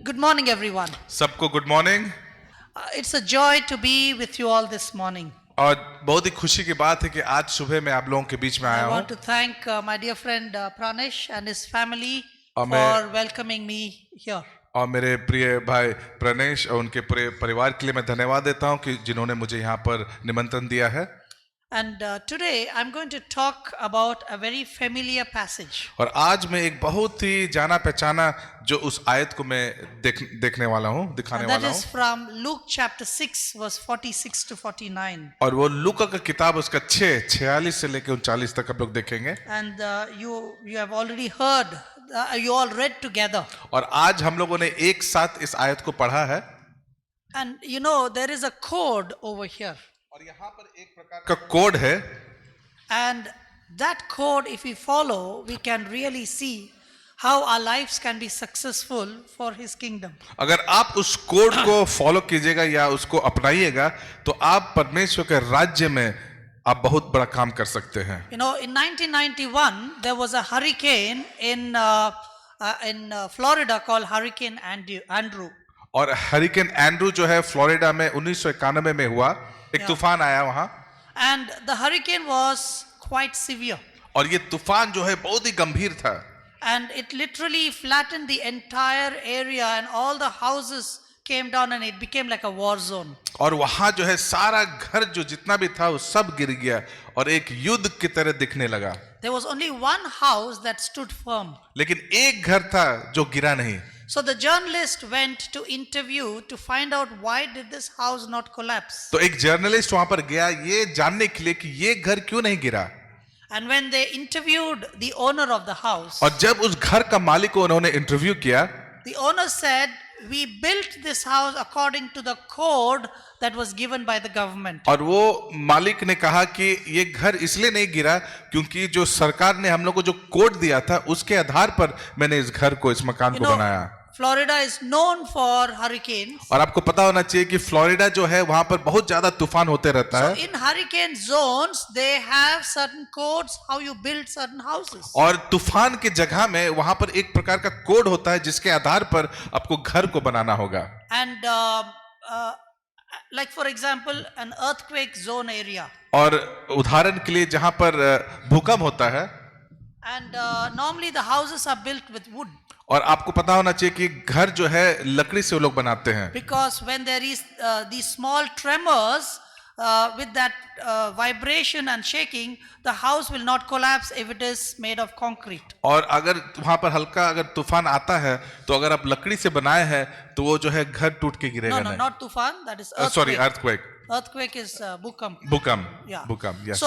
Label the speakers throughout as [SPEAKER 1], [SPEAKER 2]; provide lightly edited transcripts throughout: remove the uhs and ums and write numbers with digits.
[SPEAKER 1] Good morning, everyone.
[SPEAKER 2] सबको good morning.
[SPEAKER 1] It's a joy to be with you all this morning.
[SPEAKER 2] और बहुत ही खुशी की बात है कि आज सुबह मैं आप लोगों के बीच में आया
[SPEAKER 1] I
[SPEAKER 2] हूँ
[SPEAKER 1] want to thank my dear friend Pranesh and his family
[SPEAKER 2] Amen.
[SPEAKER 1] for welcoming me here.
[SPEAKER 2] और मेरे प्रिय भाई प्रणेश और उनके पूरे परिवार के लिए मैं धन्यवाद देता हूँ कि जिन्होंने मुझे यहाँ पर निमंत्रण दिया है।
[SPEAKER 1] And today I'm going to talk about a very familiar passage.
[SPEAKER 2] और आज मैं एक बहुत ही जाना पहचाना जो उस आयत को मैं देखने वाला हूँ, दिखाने
[SPEAKER 1] And that
[SPEAKER 2] वाला
[SPEAKER 1] is
[SPEAKER 2] हूँ।
[SPEAKER 1] from Luke chapter 6 verse 46 to 49.
[SPEAKER 2] और वो लूका का किताब उसका 46 से लेकर 39 तक आप लोग देखेंगे।
[SPEAKER 1] And you have already heard, you all read together.
[SPEAKER 2] और आज हम लोगों ने एक साथ इस आयत को पढ़ा है।
[SPEAKER 1] And you know there is a code over here.
[SPEAKER 2] और यहाँ पर एक प्रकार का कोड है।
[SPEAKER 1] And that code, if we follow, we can really see how our lives can be successful for His kingdom.
[SPEAKER 2] अगर आप उस कोड को फॉलो कीजिएगा या उसको अपनाइएगा तो आप परमेश्वर के राज्य में आप बहुत बड़ा काम कर सकते हैं।
[SPEAKER 1] You know, in 1991, there was a hurricane in Florida called Hurricane Andrew.
[SPEAKER 2] और हरिकेन एंड्रू जो है फ्लोरिडा में 1991 में हुआ, एक तूफान आया वहां।
[SPEAKER 1] And the hurricane was quite severe.
[SPEAKER 2] और ये तूफान जो है बहुत ही गंभीर था।
[SPEAKER 1] And it literally flattened the entire area and all the houses came down and it became like a war zone.
[SPEAKER 2] और वहां जो है सारा घर जो जितना भी था वो सब गिर गया और एक युद्ध की तरह दिखने लगा।
[SPEAKER 1] There was only one house that stood firm.
[SPEAKER 2] लेकिन एक घर था जो गिरा नहीं।
[SPEAKER 1] So the journalist went to interview to find out why did this house not collapse.
[SPEAKER 2] तो एक जर्नलिस्ट वहां पर गया ये जानने के लिए कि ये घर क्यों नहीं गिरा।
[SPEAKER 1] And when they interviewed the owner of the house,
[SPEAKER 2] और जब उस घर का मालिक को उन्होंने इंटरव्यू किया,
[SPEAKER 1] the owner said, we built this house according to the code that was given by the government.
[SPEAKER 2] और वो मालिक ने कहा कि ये घर इसलिए नहीं गिरा क्योंकि जो सरकार ने हम लोग को जो कोड दिया था उसके आधार पर मैंने इस घर को, इस मकान को बनाया।
[SPEAKER 1] Florida is known for hurricanes.
[SPEAKER 2] और आपको पता होना चाहिए कि फ्लोरिडा जो है वहां पर बहुत ज्यादा तूफान होते रहता
[SPEAKER 1] So
[SPEAKER 2] है।
[SPEAKER 1] in hurricane zones, they have certain codes how you build certain houses.
[SPEAKER 2] और तूफान के जगह में वहां पर एक प्रकार का कोड होता है जिसके आधार पर आपको घर को बनाना होगा।
[SPEAKER 1] And like for example, an earthquake zone area.
[SPEAKER 2] और उदाहरण के लिए जहां पर भूकंप होता है,
[SPEAKER 1] And normally the houses are built with wood.
[SPEAKER 2] और आपको पता होना चाहिए कि घर जो है लकड़ी से वो लोग बनाते हैं।
[SPEAKER 1] Because when there is these small tremors with that vibration and shaking, the house will not collapse if it is made of concrete.
[SPEAKER 2] और अगर वहां पर हल्का अगर तूफान आता है तो अगर आप लकड़ी से बनाए हैं तो वो जो है घर टूट के गिरेगा
[SPEAKER 1] No,
[SPEAKER 2] नहीं।
[SPEAKER 1] not tufan. That is earthquake.
[SPEAKER 2] Sorry, earthquake.
[SPEAKER 1] Earthquake is bhukam.
[SPEAKER 2] भूकंप।
[SPEAKER 1] Yeah.
[SPEAKER 2] भूकंप, yes.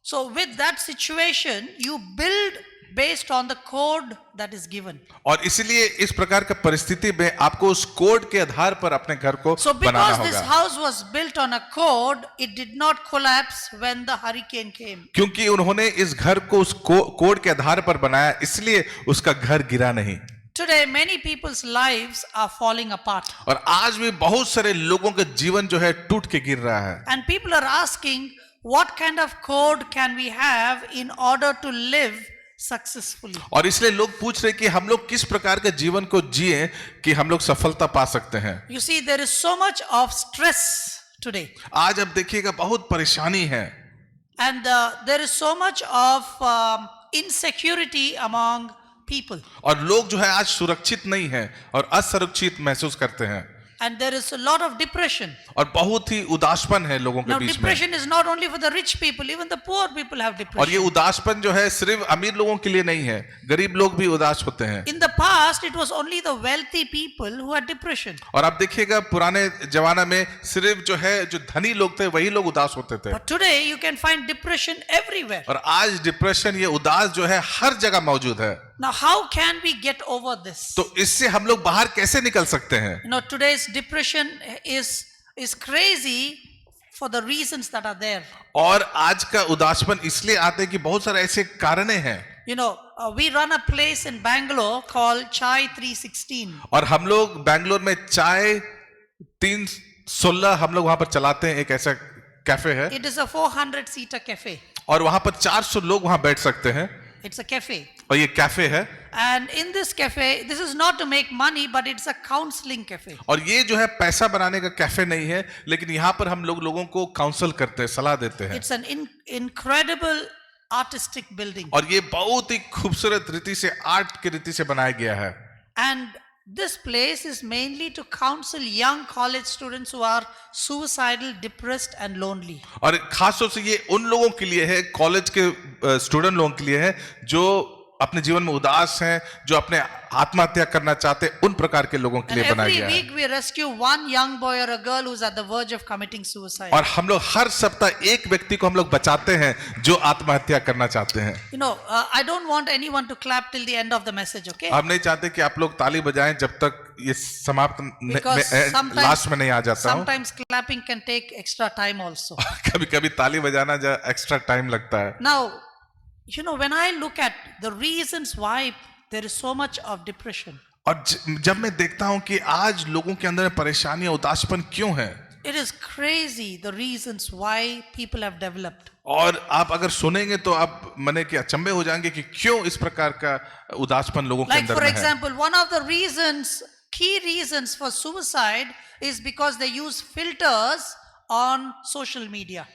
[SPEAKER 1] So with that situation, you build based on the code that is given.
[SPEAKER 2] और इसलिए इस प्रकार का परिस्थिति में आपको उस कोड के आधार पर अपने घर को
[SPEAKER 1] So
[SPEAKER 2] बनाना
[SPEAKER 1] because this
[SPEAKER 2] होगा।
[SPEAKER 1] house was built on a code, it did not collapse when the hurricane came.
[SPEAKER 2] क्योंकि उन्होंने इस घर को उस कोड के आधार पर बनाया, इसलिए उसका घर गिरा नहीं।
[SPEAKER 1] Today many people's lives are falling apart.
[SPEAKER 2] और आज भी बहुत सारे लोगों का जीवन जो है टूट के गिर रहा है।
[SPEAKER 1] And people are asking, what kind of code can we have in order to live successfully?
[SPEAKER 2] और इसलिए लोग पूछ रहे कि हम लोग किस प्रकार के जीवन को जिए कि हम लोग सफलता पा सकते हैं।
[SPEAKER 1] You see, there is so much of stress today.
[SPEAKER 2] आज अब देखिएगा बहुत परेशानी है।
[SPEAKER 1] And there is so much of insecurity among people.
[SPEAKER 2] और लोग जो है आज सुरक्षित नहीं है और असुरक्षित महसूस करते हैं।
[SPEAKER 1] And there is a lot of depression.
[SPEAKER 2] और बहुत ही उदासपन है लोगों के
[SPEAKER 1] Now
[SPEAKER 2] बीच में।
[SPEAKER 1] depression is not only for the rich people, even the poor people have
[SPEAKER 2] और ये
[SPEAKER 1] depression.
[SPEAKER 2] उदासपन जो है सिर्फ अमीर लोगों के लिए नहीं है, गरीब लोग भी उदास होते हैं।
[SPEAKER 1] In the past, it was only the wealthy people who had depression.
[SPEAKER 2] और आप देखिएगा पुराने जमाना में सिर्फ जो है जो धनी लोग थे वही लोग उदास होते थे।
[SPEAKER 1] But today, you can find depression everywhere.
[SPEAKER 2] और आज डिप्रेशन, ये उदास जो है हर जगह मौजूद है।
[SPEAKER 1] Now, how can we get over this?
[SPEAKER 2] तो इससे हम लोग बाहर कैसे निकल सकते हैं?
[SPEAKER 1] You know, today's depression is crazy for the reasons that are there.
[SPEAKER 2] और आज का उदासपन इसलिए आते हैं कि बहुत सारे ऐसे कारणें हैं।
[SPEAKER 1] You know, we run a place in Bangalore called Chai 316.
[SPEAKER 2] और हम लोग बैंगलोर में चाय 316 हम लोग वहां पर चलाते हैं, एक ऐसा कैफे है।
[SPEAKER 1] It is a 400-seater cafe.
[SPEAKER 2] और वहां पर 400 लोग वहां बैठ सकते हैं।
[SPEAKER 1] It's a cafe.
[SPEAKER 2] और ये कैफे है,
[SPEAKER 1] And in this cafe, this is not to make money, but it's a counseling cafe.
[SPEAKER 2] और ये जो है पैसा बनाने का कैफे नहीं है, लेकिन यहाँ पर हम लोगों को काउंसल करते हैं, सलाह देते हैं।
[SPEAKER 1] It's an incredible artistic building.
[SPEAKER 2] और ये बहुत ही खूबसूरत रीति से, आर्ट की रीति से बनाया गया है।
[SPEAKER 1] And this place is mainly to counsel young college students who are suicidal, depressed and lonely.
[SPEAKER 2] और खास तौर से ये उन लोगों के लिए है, कॉलेज के स्टूडेंट लोगों के लिए है जो अपने जीवन में उदास हैं, जो अपने आत्महत्या करना चाहते हैं, उन प्रकार के लोगों के
[SPEAKER 1] And
[SPEAKER 2] लिए बनाया
[SPEAKER 1] every
[SPEAKER 2] गया है।
[SPEAKER 1] week we rescue one young boy or a girl who's at the verge of committing suicide.
[SPEAKER 2] और हम लोग हर सप्ताह एक व्यक्ति को हम लोग बचाते हैं जो आत्महत्या करना चाहते हैं।
[SPEAKER 1] You know, I don't want anyone to clap till the end of the message, okay?
[SPEAKER 2] हम नहीं चाहते कि आप लोग ताली बजाएं जब तक ये समाप्त
[SPEAKER 1] Because
[SPEAKER 2] लास्ट में नहीं आ जाता हूं।
[SPEAKER 1] sometimes clapping can take extra time also.
[SPEAKER 2] कभी कभी ताली बजाना जो एक्स्ट्रा टाइम लगता है।
[SPEAKER 1] Now, you know, when I look at the reasons why there is so much of depression,
[SPEAKER 2] और जब मैं देखता हूं कि आज लोगों के अंदर परेशानियां, उदासपन क्यों है,
[SPEAKER 1] it is crazy the reasons why people have developed.
[SPEAKER 2] और आप अगर सुनेंगे तो आप मने के अचंभे हो जाएंगे कि क्यों इस प्रकार का उदासपन लोगों के
[SPEAKER 1] Like
[SPEAKER 2] अंदर
[SPEAKER 1] for
[SPEAKER 2] में है।
[SPEAKER 1] example, one of the reasons, key reasons for suicide is because they use filters on social media.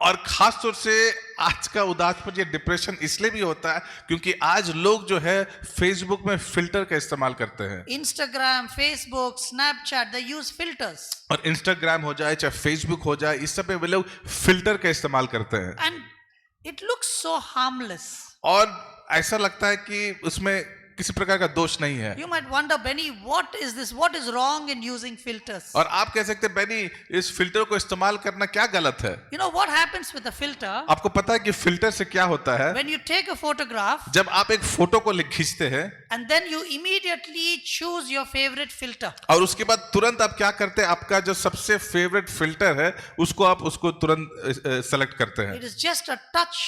[SPEAKER 2] और खास तौर से आज का उदासपन, ये डिप्रेशन इसलिए भी होता है क्योंकि आज लोग जो है फेसबुक में फिल्टर का इस्तेमाल करते हैं।
[SPEAKER 1] Instagram, Facebook, Snapchat, they use filters.
[SPEAKER 2] और इंस्टाग्राम हो जाए चाहे फेसबुक हो जाए, इस सब पे वे लोग फिल्टर का इस्तेमाल करते हैं।
[SPEAKER 1] And it looks so harmless.
[SPEAKER 2] और ऐसा लगता है कि उसमें किसी प्रकार का दोष नहीं है।
[SPEAKER 1] You might wonder, Benny, what is this? What is wrong in using filters?
[SPEAKER 2] और आप कह सकते हैं बेनी, इस फिल्टर को इस्तेमाल करना क्या गलत है?
[SPEAKER 1] You know what happens with a filter?
[SPEAKER 2] आपको पता है कि फिल्टर से क्या होता है?
[SPEAKER 1] When you take a photograph
[SPEAKER 2] जब आप एक फोटो को खींचते हैं
[SPEAKER 1] and then you immediately choose your favorite filter.
[SPEAKER 2] और उसके बाद तुरंत आप क्या करते हैं, आपका जो सबसे फेवरेट फिल्टर है उसको तुरंत सेलेक्ट करते हैं।
[SPEAKER 1] It is just a touch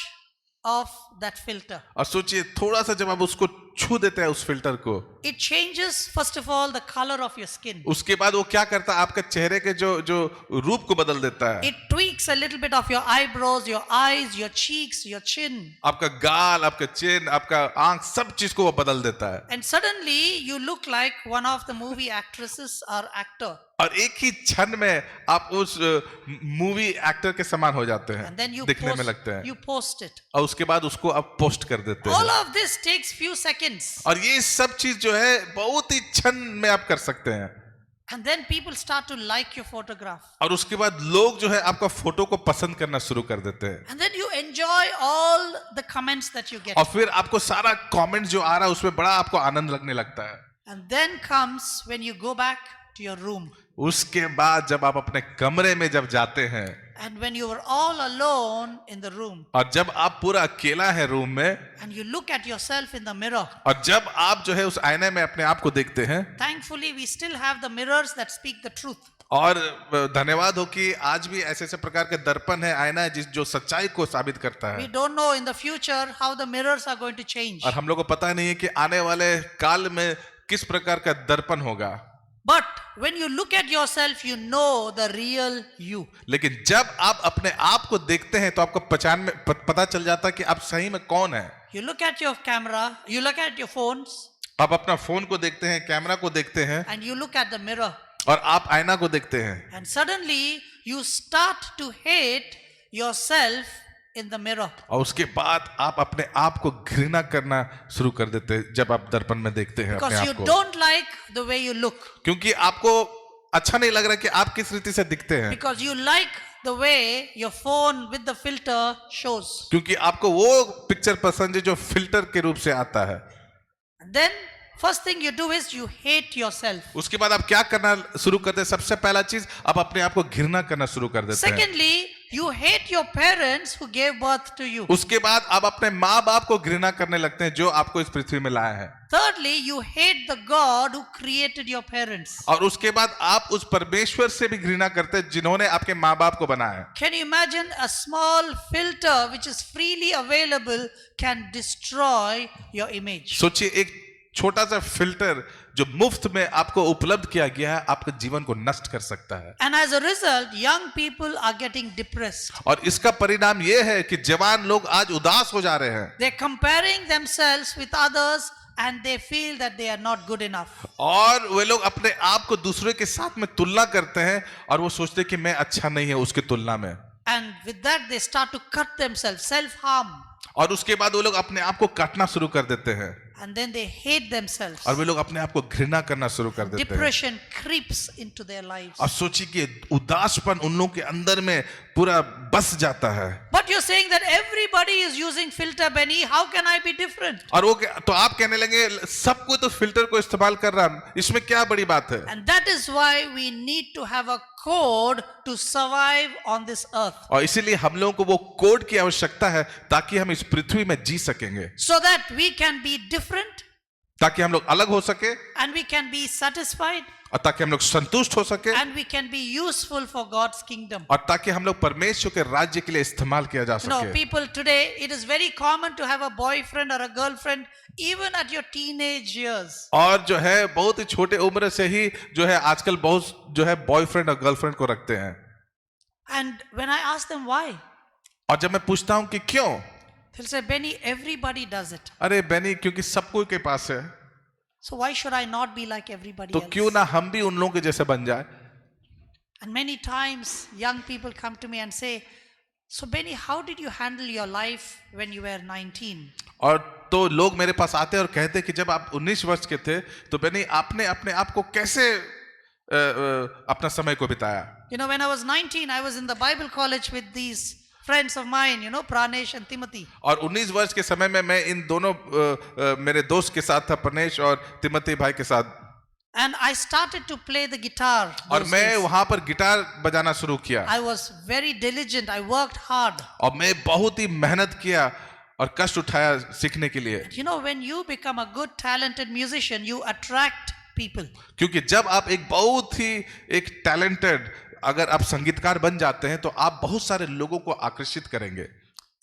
[SPEAKER 1] of that filter.
[SPEAKER 2] और सोचिए थोड़ा सा जब आप उसको छू देते हैं उस फिल्टर को,
[SPEAKER 1] It changes first of all the color of your skin.
[SPEAKER 2] उसके बाद वो क्या करता है, आपके चेहरे के जो रूप को बदल देता है।
[SPEAKER 1] It tweaks a little bit of your eyebrows, your eyes, your cheeks, your chin.
[SPEAKER 2] आपका गाल, आपका चिन, आपका आंख, सब चीज को वो बदल देता है।
[SPEAKER 1] And suddenly you look like one of the movie actresses or actor.
[SPEAKER 2] और एक ही क्षण में आप उस मूवी एक्टर के समान हो जाते हैं,
[SPEAKER 1] And then you
[SPEAKER 2] दिखने में लगते हैं।
[SPEAKER 1] post it.
[SPEAKER 2] और उसके बाद उसको आप पोस्ट कर देते
[SPEAKER 1] All
[SPEAKER 2] हैं।
[SPEAKER 1] of this takes few seconds.
[SPEAKER 2] और ये सब चीज जो है बहुत ही क्षण में आप कर सकते हैं।
[SPEAKER 1] And then people start to like your photograph.
[SPEAKER 2] और उसके बाद लोग जो है आपका फोटो को पसंद करना शुरू कर देते हैं।
[SPEAKER 1] And then you enjoy all the comments that you get.
[SPEAKER 2] और फिर आपको सारा कमेंट जो आ रहा है उसमें बड़ा आपको आनंद लगने लगता है।
[SPEAKER 1] And then comes when you go back to your room.
[SPEAKER 2] उसके बाद जब आप अपने कमरे में जब जाते हैं
[SPEAKER 1] And when you are all alone in the room.
[SPEAKER 2] और जब आप पूरा अकेला है रूम में
[SPEAKER 1] And you look at yourself in the mirror.
[SPEAKER 2] और जब आप जो है उस आईने में अपने आप को देखते हैं,
[SPEAKER 1] Thankfully, we still have the mirrors that speak the truth.
[SPEAKER 2] और धन्यवाद हो कि आज भी ऐसे ऐसे प्रकार के दर्पण है, आईना है जो सच्चाई को साबित करता
[SPEAKER 1] We
[SPEAKER 2] है।
[SPEAKER 1] don't know in the future how the mirrors are going to change.
[SPEAKER 2] और हम लोग को पता नहीं है कि आने वाले काल में किस प्रकार का दर्पण होगा।
[SPEAKER 1] But when you look at yourself, you know the real you.
[SPEAKER 2] लेकिन जब आप अपने आप को देखते हैं तो आपको पता चल जाता है कि आप सही में कौन है।
[SPEAKER 1] You look at your camera, you look at your phones,
[SPEAKER 2] आप अपना फोन को देखते हैं, कैमरा को देखते हैं
[SPEAKER 1] and you look at the mirror.
[SPEAKER 2] और आप आईना को देखते हैं
[SPEAKER 1] And suddenly you start to hate yourself in the mirror.
[SPEAKER 2] और उसके बाद आप अपने आप को घृणा करना शुरू कर देते हैं जब आप दर्पण में देखते हैं अपने
[SPEAKER 1] Because you
[SPEAKER 2] आप को,
[SPEAKER 1] don't like the way you look.
[SPEAKER 2] क्योंकि आपको अच्छा नहीं लग रहा कि आप किस रीति से दिखते हैं,
[SPEAKER 1] Because you like the way your phone with the filter shows.
[SPEAKER 2] क्योंकि आपको वो पिक्चर पसंद है जो फिल्टर के रूप से आता है।
[SPEAKER 1] And then first thing you do is you hate yourself.
[SPEAKER 2] उसके बाद आप क्या करना शुरू करते हैं? सबसे पहला चीज आप अपने आप को घृणा करना शुरू कर देते हैं।
[SPEAKER 1] Secondly, you hate your parents who gave birth to you.
[SPEAKER 2] उसके बाद आप अपने माँ बाप को घृणा करने लगते हैं जो आपको इस पृथ्वी में लाया है।
[SPEAKER 1] Thirdly, you hate the God who created your parents.
[SPEAKER 2] और उसके बाद आप उस परमेश्वर से भी घृणा करते हैं जिन्होंने आपके माँ बाप को बनाया।
[SPEAKER 1] Can you imagine a small filter which is freely available can destroy your image?
[SPEAKER 2] सोचिए एक छोटा सा फिल्टर जो मुफ्त में आपको उपलब्ध किया गया है आपके जीवन को नष्ट कर सकता है।
[SPEAKER 1] And as a result, young people are getting depressed.
[SPEAKER 2] और इसका परिणाम ये है कि जवान लोग आज उदास हो जा रहे हैं
[SPEAKER 1] They're comparing themselves with others and they feel that they are not good enough.
[SPEAKER 2] और वे लोग अपने आप को दूसरे के साथ में तुलना करते हैं और वो सोचते हैं कि मैं अच्छा नहीं है उसकी तुलना में,
[SPEAKER 1] And with that, they start to cut themselves, self-harm.
[SPEAKER 2] और उसके बाद वो लोग अपने आप को काटना शुरू कर देते हैं
[SPEAKER 1] And then they hate themselves.
[SPEAKER 2] और वे लोग अपने आप को घृणा करना शुरू कर देते हैं।
[SPEAKER 1] Depression creeps into their lives.
[SPEAKER 2] अब सोचिए कि उदासपन उन लोगों के अंदर में पूरा बस जाता है।
[SPEAKER 1] But you're saying that everybody is using filter, Benny. How can I be different?
[SPEAKER 2] और वो तो आप कहने लगे सब कोई तो फिल्टर को इस्तेमाल कर रहा है, इसमें क्या बड़ी बात है?
[SPEAKER 1] And that is why we need to have a code to survive on this earth.
[SPEAKER 2] और इसीलिए हम लोगों को वो कोड की आवश्यकता है ताकि हम इस पृथ्वी में जी सकेंगे,
[SPEAKER 1] So that we can be different
[SPEAKER 2] ताकि हम लोग अलग हो सके
[SPEAKER 1] and we can be satisfied
[SPEAKER 2] और ताकि हम लोग संतुष्ट हो सके
[SPEAKER 1] and we can be useful for God's kingdom.
[SPEAKER 2] और ताकि हम लोग परमेश्वर के राज्य के लिए इस्तेमाल किया जा
[SPEAKER 1] You know,
[SPEAKER 2] सके।
[SPEAKER 1] people today, it is very common to have a boyfriend or a girlfriend even at your teenage years.
[SPEAKER 2] और जो है बहुत ही छोटे उम्र से ही जो है आजकल बहुत जो है बॉयफ्रेंड और गर्लफ्रेंड को रखते हैं।
[SPEAKER 1] And when I ask them why,
[SPEAKER 2] और जब मैं पूछता हूं कि क्यों,
[SPEAKER 1] they'll say, Benny, everybody does it.
[SPEAKER 2] अरे बेनी क्योंकि सब कोई के पास है,
[SPEAKER 1] So why should I not be like everybody
[SPEAKER 2] तो
[SPEAKER 1] else?
[SPEAKER 2] क्यों ना हम भी उन लोगों के जैसे बन जाए।
[SPEAKER 1] And many times young people come to me and say, so Benny, how did you handle your life when you were 19?
[SPEAKER 2] और तो लोग मेरे पास आते हैं और कहते हैं कि जब आप 19 वर्ष के थे तो बेनी आपने अपने आप को कैसे अपना समय को बिताया।
[SPEAKER 1] You know, when I was 19, I was in the Bible college with these friends of mine, you know, Pranesh and Timothy.
[SPEAKER 2] और 19 वर्ष के समय में मैं इन दोनों मेरे दोस्त के साथ था, प्रनेश और तिमोथी भाई के साथ,
[SPEAKER 1] And I started to play the guitar.
[SPEAKER 2] और
[SPEAKER 1] those
[SPEAKER 2] मैं
[SPEAKER 1] days.
[SPEAKER 2] वहां पर गिटार बजाना शुरू किया
[SPEAKER 1] I was very diligent. I worked hard.
[SPEAKER 2] और मैं बहुत ही मेहनत किया और कष्ट उठाया सीखने के लिए।
[SPEAKER 1] You know, when you become a good, talented musician, you attract people.
[SPEAKER 2] क्योंकि जब आप एक बहुत ही एक टैलेंटेड अगर आप संगीतकार बन जाते हैं तो आप बहुत सारे लोगों को आकर्षित करेंगे।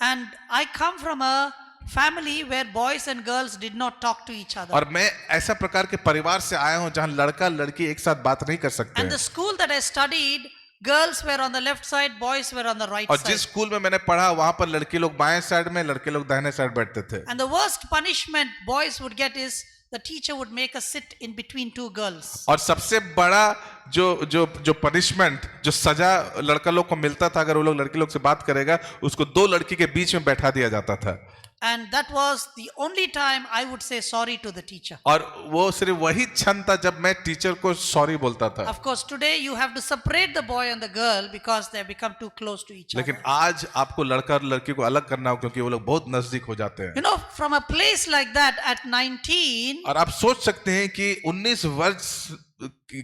[SPEAKER 1] And I come from a family where boys and girls did not talk to each other.
[SPEAKER 2] और मैं ऐसा प्रकार के परिवार से आया हूं जहां लड़का लड़की एक साथ बात नहीं कर सकते
[SPEAKER 1] And the
[SPEAKER 2] हैं।
[SPEAKER 1] school that I studied, girls were on the left side, boys were on the right
[SPEAKER 2] और
[SPEAKER 1] side.
[SPEAKER 2] जिस स्कूल में मैंने पढ़ा वहां पर लड़के लोग बाएं साइड में, लड़के लोग दाहिने साइड बैठते थे।
[SPEAKER 1] And the worst punishment boys would get is the teacher would make us sit in between two girls.
[SPEAKER 2] और सबसे बड़ा जो जो जो पनिशमेंट, जो सजा लड़का लोग को मिलता था अगर वो लोग लड़की लोग से बात करेगा, उसको दो लड़की के बीच में बैठा दिया जाता था।
[SPEAKER 1] And that was the only time I would say sorry to the teacher.
[SPEAKER 2] और वो सिर्फ वही क्षण था जब मैं टीचर को सॉरी बोलता था।
[SPEAKER 1] Of course, today you have to separate the boy and the girl because they have become too close to each
[SPEAKER 2] लेकिन
[SPEAKER 1] other.
[SPEAKER 2] आज आपको लड़का और लड़की को अलग करना हो क्योंकि वो लोग बहुत नजदीक हो जाते हैं।
[SPEAKER 1] You know, from a place like that at 19,
[SPEAKER 2] और आप सोच सकते हैं कि 19 वर्ष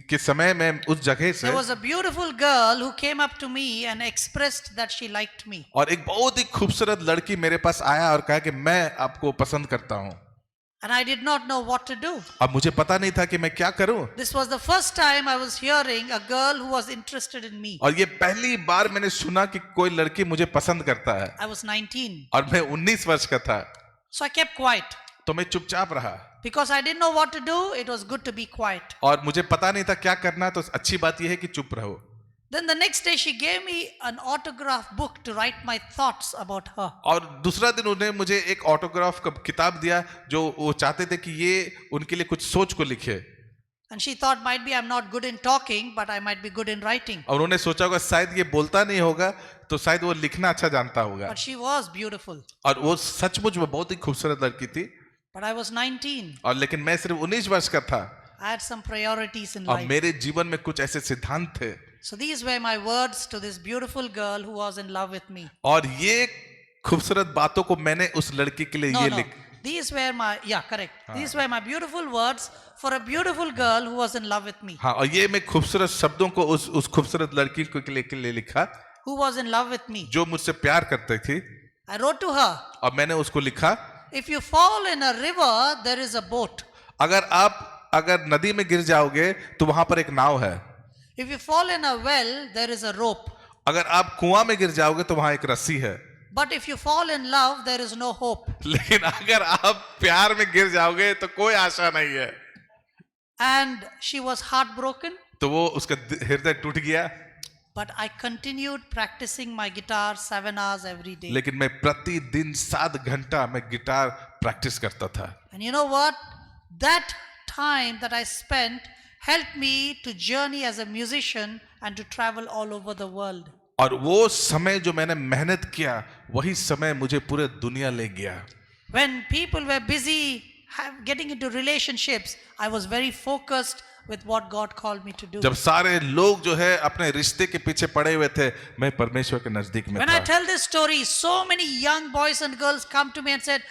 [SPEAKER 2] के समय में उस जगह से
[SPEAKER 1] there was a beautiful girl who came up to me and expressed that she liked me.
[SPEAKER 2] और एक बहुत ही खूबसूरत लड़की मेरे पास आया और कहा कि मैं आपको पसंद करता हूं।
[SPEAKER 1] And I did not know what to do.
[SPEAKER 2] अब मुझे पता नहीं था कि मैं क्या करूं।
[SPEAKER 1] This was the first time I was hearing a girl who was interested in me.
[SPEAKER 2] और ये पहली बार मैंने सुना कि कोई लड़की मुझे पसंद करता है
[SPEAKER 1] I was 19.
[SPEAKER 2] और मैं 19 वर्ष का था।
[SPEAKER 1] So I kept quiet.
[SPEAKER 2] तो मैं चुपचाप रहा
[SPEAKER 1] Because I didn't know what to do, it was good to be quiet.
[SPEAKER 2] और मुझे पता नहीं था क्या करना, तो अच्छी बात यह है कि चुप रहो।
[SPEAKER 1] Then the next day she gave me an autograph book to write my thoughts about her.
[SPEAKER 2] और दूसरा दिन उन्हें मुझे एक ऑटोग्राफ का किताब दिया जो वो चाहते थे कि ये उनके लिए कुछ सोच को लिखे।
[SPEAKER 1] And she thought might be I'm not good in talking, but I might be good in writing.
[SPEAKER 2] और उन्होंने सोचा होगा शायद ये बोलता नहीं होगा तो शायद वो लिखना अच्छा जानता होगा।
[SPEAKER 1] But she was beautiful.
[SPEAKER 2] और वो सचमुच वो बहुत ही खूबसूरत लड़की थी।
[SPEAKER 1] But I was 19.
[SPEAKER 2] और लेकिन मैं सिर्फ 19 वर्ष का था
[SPEAKER 1] I had some priorities in
[SPEAKER 2] और
[SPEAKER 1] life.
[SPEAKER 2] मेरे जीवन में कुछ ऐसे सिद्धांत थे।
[SPEAKER 1] So these were my words to this beautiful girl who was in love with me.
[SPEAKER 2] और ये खूबसूरत बातों को मैंने उस लड़की के लिए
[SPEAKER 1] No,
[SPEAKER 2] ये
[SPEAKER 1] no.
[SPEAKER 2] लिख
[SPEAKER 1] These were my, yeah, correct. These were my beautiful words for a beautiful girl who was in love with me.
[SPEAKER 2] हाँ, और ये मैं खूबसूरत शब्दों को उस खूबसूरत लड़की को के लिए लिखा
[SPEAKER 1] Who was in love with me.
[SPEAKER 2] जो मुझसे प्यार करती थी।
[SPEAKER 1] I wrote to her,
[SPEAKER 2] और मैंने उसको लिखा,
[SPEAKER 1] if you fall in a river, there is a boat.
[SPEAKER 2] अगर नदी में गिर जाओगे तो वहां पर एक नाव है।
[SPEAKER 1] If you fall in a well, there is a rope.
[SPEAKER 2] अगर आप कुआं में गिर जाओगे तो वहां एक रस्सी है।
[SPEAKER 1] But if you fall in love, there is no hope.
[SPEAKER 2] लेकिन अगर आप प्यार में गिर जाओगे तो कोई आशा नहीं है।
[SPEAKER 1] and she was heartbroken.
[SPEAKER 2] तो वो उसका हृदय टूट गया,
[SPEAKER 1] But I continued practicing my guitar 7 hours every day.
[SPEAKER 2] लेकिन मैं प्रतिदिन 7 घंटा मैं गिटार प्रैक्टिस करता था।
[SPEAKER 1] And you know what? That time that I spent helped me to journey as a musician and to travel all over the world.
[SPEAKER 2] और वो समय जो मैंने मेहनत किया, वही समय मुझे पूरे दुनिया ले गया।
[SPEAKER 1] When people were busy getting into relationships, I was very focused with what God called me to do.
[SPEAKER 2] जब सारे लोग जो है अपने रिश्ते के पीछे पड़े हुए थे, मैं परमेश्वर के नजदीक में
[SPEAKER 1] When I
[SPEAKER 2] था।
[SPEAKER 1] tell this story, so many young boys and girls come to me and said,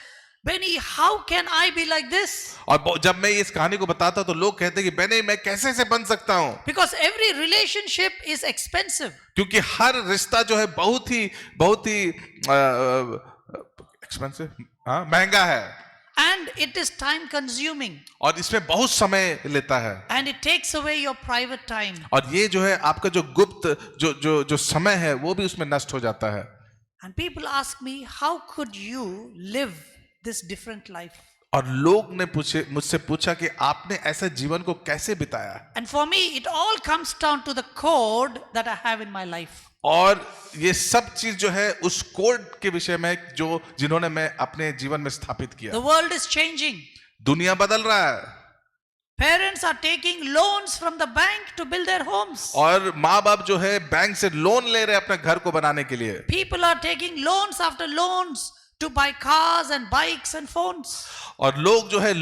[SPEAKER 1] Benny, how can I be like this?
[SPEAKER 2] और जब मैं इस कहानी को बताता तो लोग कहते कि बेनी मैं कैसे से बन सकता हूँ,
[SPEAKER 1] Because every relationship is expensive.
[SPEAKER 2] क्योंकि हर रिश्ता जो है बहुत ही एक्सपेंसिव, महंगा है,
[SPEAKER 1] And it is time consuming.
[SPEAKER 2] और इसमें बहुत समय लेता है,
[SPEAKER 1] And it takes away your private time.
[SPEAKER 2] और ये जो है आपका जो गुप्त जो समय है वो भी उसमें नष्ट हो जाता है।
[SPEAKER 1] And people ask me, how could you live this different life?
[SPEAKER 2] और लोग ने मुझसे पूछा कि आपने ऐसे जीवन को कैसे बिताया।
[SPEAKER 1] And for me, it all comes down to the code that I have in my life.
[SPEAKER 2] और ये सब चीज जो है उस कोड के विषय में जिन्होंने मैं अपने जीवन में स्थापित किया।
[SPEAKER 1] The world is changing.
[SPEAKER 2] दुनिया बदल रहा है,
[SPEAKER 1] Parents are taking loans from the bank to build their homes.
[SPEAKER 2] और माँ बाप जो है बैंक से लोन ले रहे हैं अपने घर को बनाने के लिए।
[SPEAKER 1] People are taking loans after loans to buy cars and bikes and phones.
[SPEAKER 2] और लोग जो है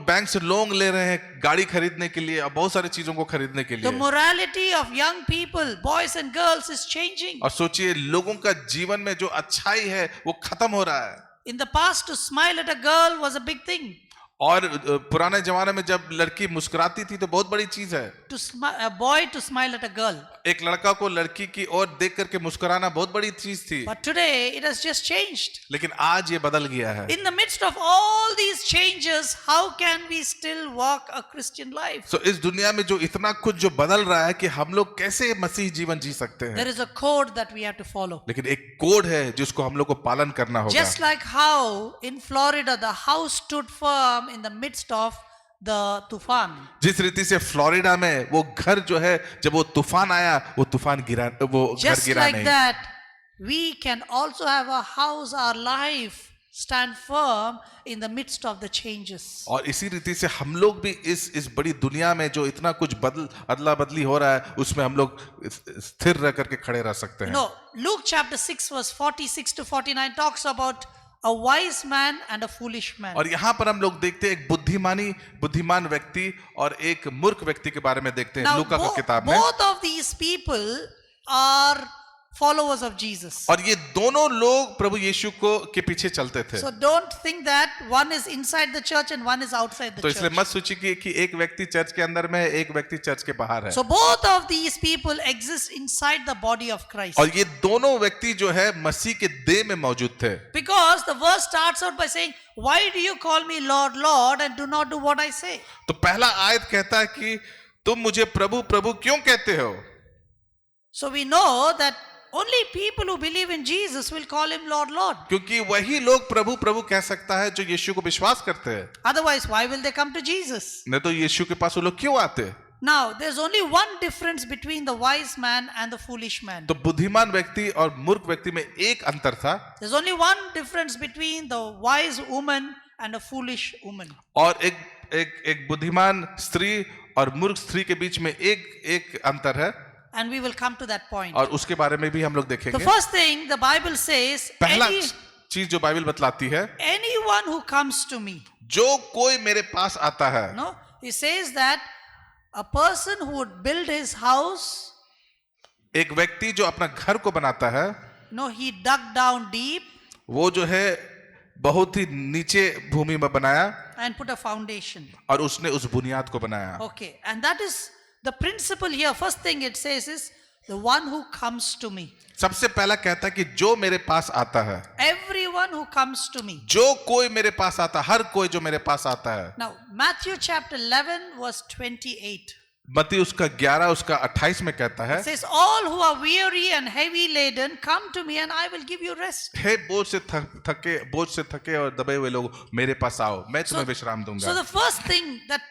[SPEAKER 2] बैंक से लोन ले रहे हैं गाड़ी खरीदने के लिए और बहुत सारी चीजों को खरीदने के
[SPEAKER 1] The
[SPEAKER 2] लिए।
[SPEAKER 1] morality of young people, boys and girls, is changing.
[SPEAKER 2] और सोचिए लोगों का जीवन में जो अच्छाई है वो खत्म हो रहा है।
[SPEAKER 1] In the past, to smile at a girl was a big thing.
[SPEAKER 2] और पुराने जमाने में जब लड़की मुस्कुराती थी तो बहुत बड़ी चीज है।
[SPEAKER 1] A boy to smile at a girl.
[SPEAKER 2] एक लड़का को लड़की की ओर देख करके मुस्कुराना बहुत बड़ी चीज थी।
[SPEAKER 1] But today it has just changed.
[SPEAKER 2] लेकिन आज ये बदल गया है।
[SPEAKER 1] In the midst of all these changes, how can we still walk a Christian life?
[SPEAKER 2] So इस दुनिया में जो इतना कुछ जो बदल रहा है कि हम लोग कैसे मसीह जीवन जी सकते हैं।
[SPEAKER 1] There is a code that we have to follow.
[SPEAKER 2] लेकिन एक कोड है जिसको हम लोग को पालन करना होगा।
[SPEAKER 1] Just like how in Florida the house stood firm in the midst of the tufan.
[SPEAKER 2] जिस रीति से फ्लोरिडा में वो घर जो है जब वो तूफान आया वो तूफान गिरा, वो घर
[SPEAKER 1] Just
[SPEAKER 2] गिरा
[SPEAKER 1] like
[SPEAKER 2] नहीं।
[SPEAKER 1] that, we can also have a house, our life stand firm in the midst of the changes.
[SPEAKER 2] और इसी रीति से हम लोग भी इस बड़ी दुनिया में जो इतना कुछ अदला बदली हो रहा है उसमें हम लोग स्थिर रह करके खड़े रह सकते हैं।
[SPEAKER 1] No, Luke chapter 6 verse 46 to 49 talks about a wise man and a foolish man.
[SPEAKER 2] और यहाँ पर हम लोग देखते हैं एक बुद्धिमान व्यक्ति और एक मूर्ख व्यक्ति के बारे में देखते हैं
[SPEAKER 1] Now,
[SPEAKER 2] लूका की किताब में।
[SPEAKER 1] both of these people are followers of Jesus.
[SPEAKER 2] और ये दोनों लोग प्रभु यीशु के पीछे चलते थे।
[SPEAKER 1] So don't think that one is inside the church and one is outside the
[SPEAKER 2] तो इसलिए
[SPEAKER 1] church.
[SPEAKER 2] मत सोचिए कि एक व्यक्ति चर्च के अंदर में है, एक व्यक्ति चर्च के बाहर है।
[SPEAKER 1] So both of these people exist inside the body of Christ.
[SPEAKER 2] और ये दोनों व्यक्ति जो है मसीह के देह में मौजूद थे।
[SPEAKER 1] Because the verse starts out by saying, why do you call me Lord, Lord, and do not do what I say?
[SPEAKER 2] तो पहला आयत कहता है कि तुम मुझे प्रभु प्रभु क्यों कहते हो।
[SPEAKER 1] So we know that only people who believe in Jesus will call him Lord, Lord.
[SPEAKER 2] क्योंकि वही लोग प्रभु प्रभु कह सकता है जो यीशु को विश्वास करते हैं।
[SPEAKER 1] Otherwise, why will they come to Jesus?
[SPEAKER 2] नहीं तो यीशु के पास वो लोग क्यों आते।
[SPEAKER 1] Now, there's only one difference between the wise man and the foolish man.
[SPEAKER 2] तो बुद्धिमान व्यक्ति और मूर्ख व्यक्ति में एक अंतर था।
[SPEAKER 1] There's only one difference between the wise woman and a foolish woman.
[SPEAKER 2] और एक बुद्धिमान स्त्री और मूर्ख स्त्री के बीच में एक अंतर है।
[SPEAKER 1] And we will come to that point.
[SPEAKER 2] और उसके बारे में भी हम लोग
[SPEAKER 1] The
[SPEAKER 2] देखेंगे।
[SPEAKER 1] first thing the Bible says,
[SPEAKER 2] पहला चीज जो बाइबल बतलाती है,
[SPEAKER 1] anyone who comes to me.
[SPEAKER 2] जो कोई मेरे पास आता है।
[SPEAKER 1] No, he says that a person who would build his house,
[SPEAKER 2] एक व्यक्ति जो अपना घर को बनाता है,
[SPEAKER 1] no, he dug down deep
[SPEAKER 2] वो जो है बहुत ही नीचे भूमि में बनाया
[SPEAKER 1] and put a foundation.
[SPEAKER 2] और उसने उस बुनियाद को बनाया।
[SPEAKER 1] Okay, and that is the principle here. First thing it says is the one who comes to me.
[SPEAKER 2] सबसे पहला कहता है कि जो मेरे पास आता है।
[SPEAKER 1] Everyone who comes to me.
[SPEAKER 2] जो कोई मेरे पास आता, हर कोई जो मेरे पास आता है।
[SPEAKER 1] Now, Matthew chapter 11 verse 28.
[SPEAKER 2] मत्ती उसका 11 उसका 28 में कहता है,
[SPEAKER 1] It says, all who are weary and heavy laden, come to me and I will give you rest.
[SPEAKER 2] हे बोझ से थके और दबे हुए लोग मेरे पास आओ, मैं तुम्हें विश्राम दूंगा।
[SPEAKER 1] So the first thing that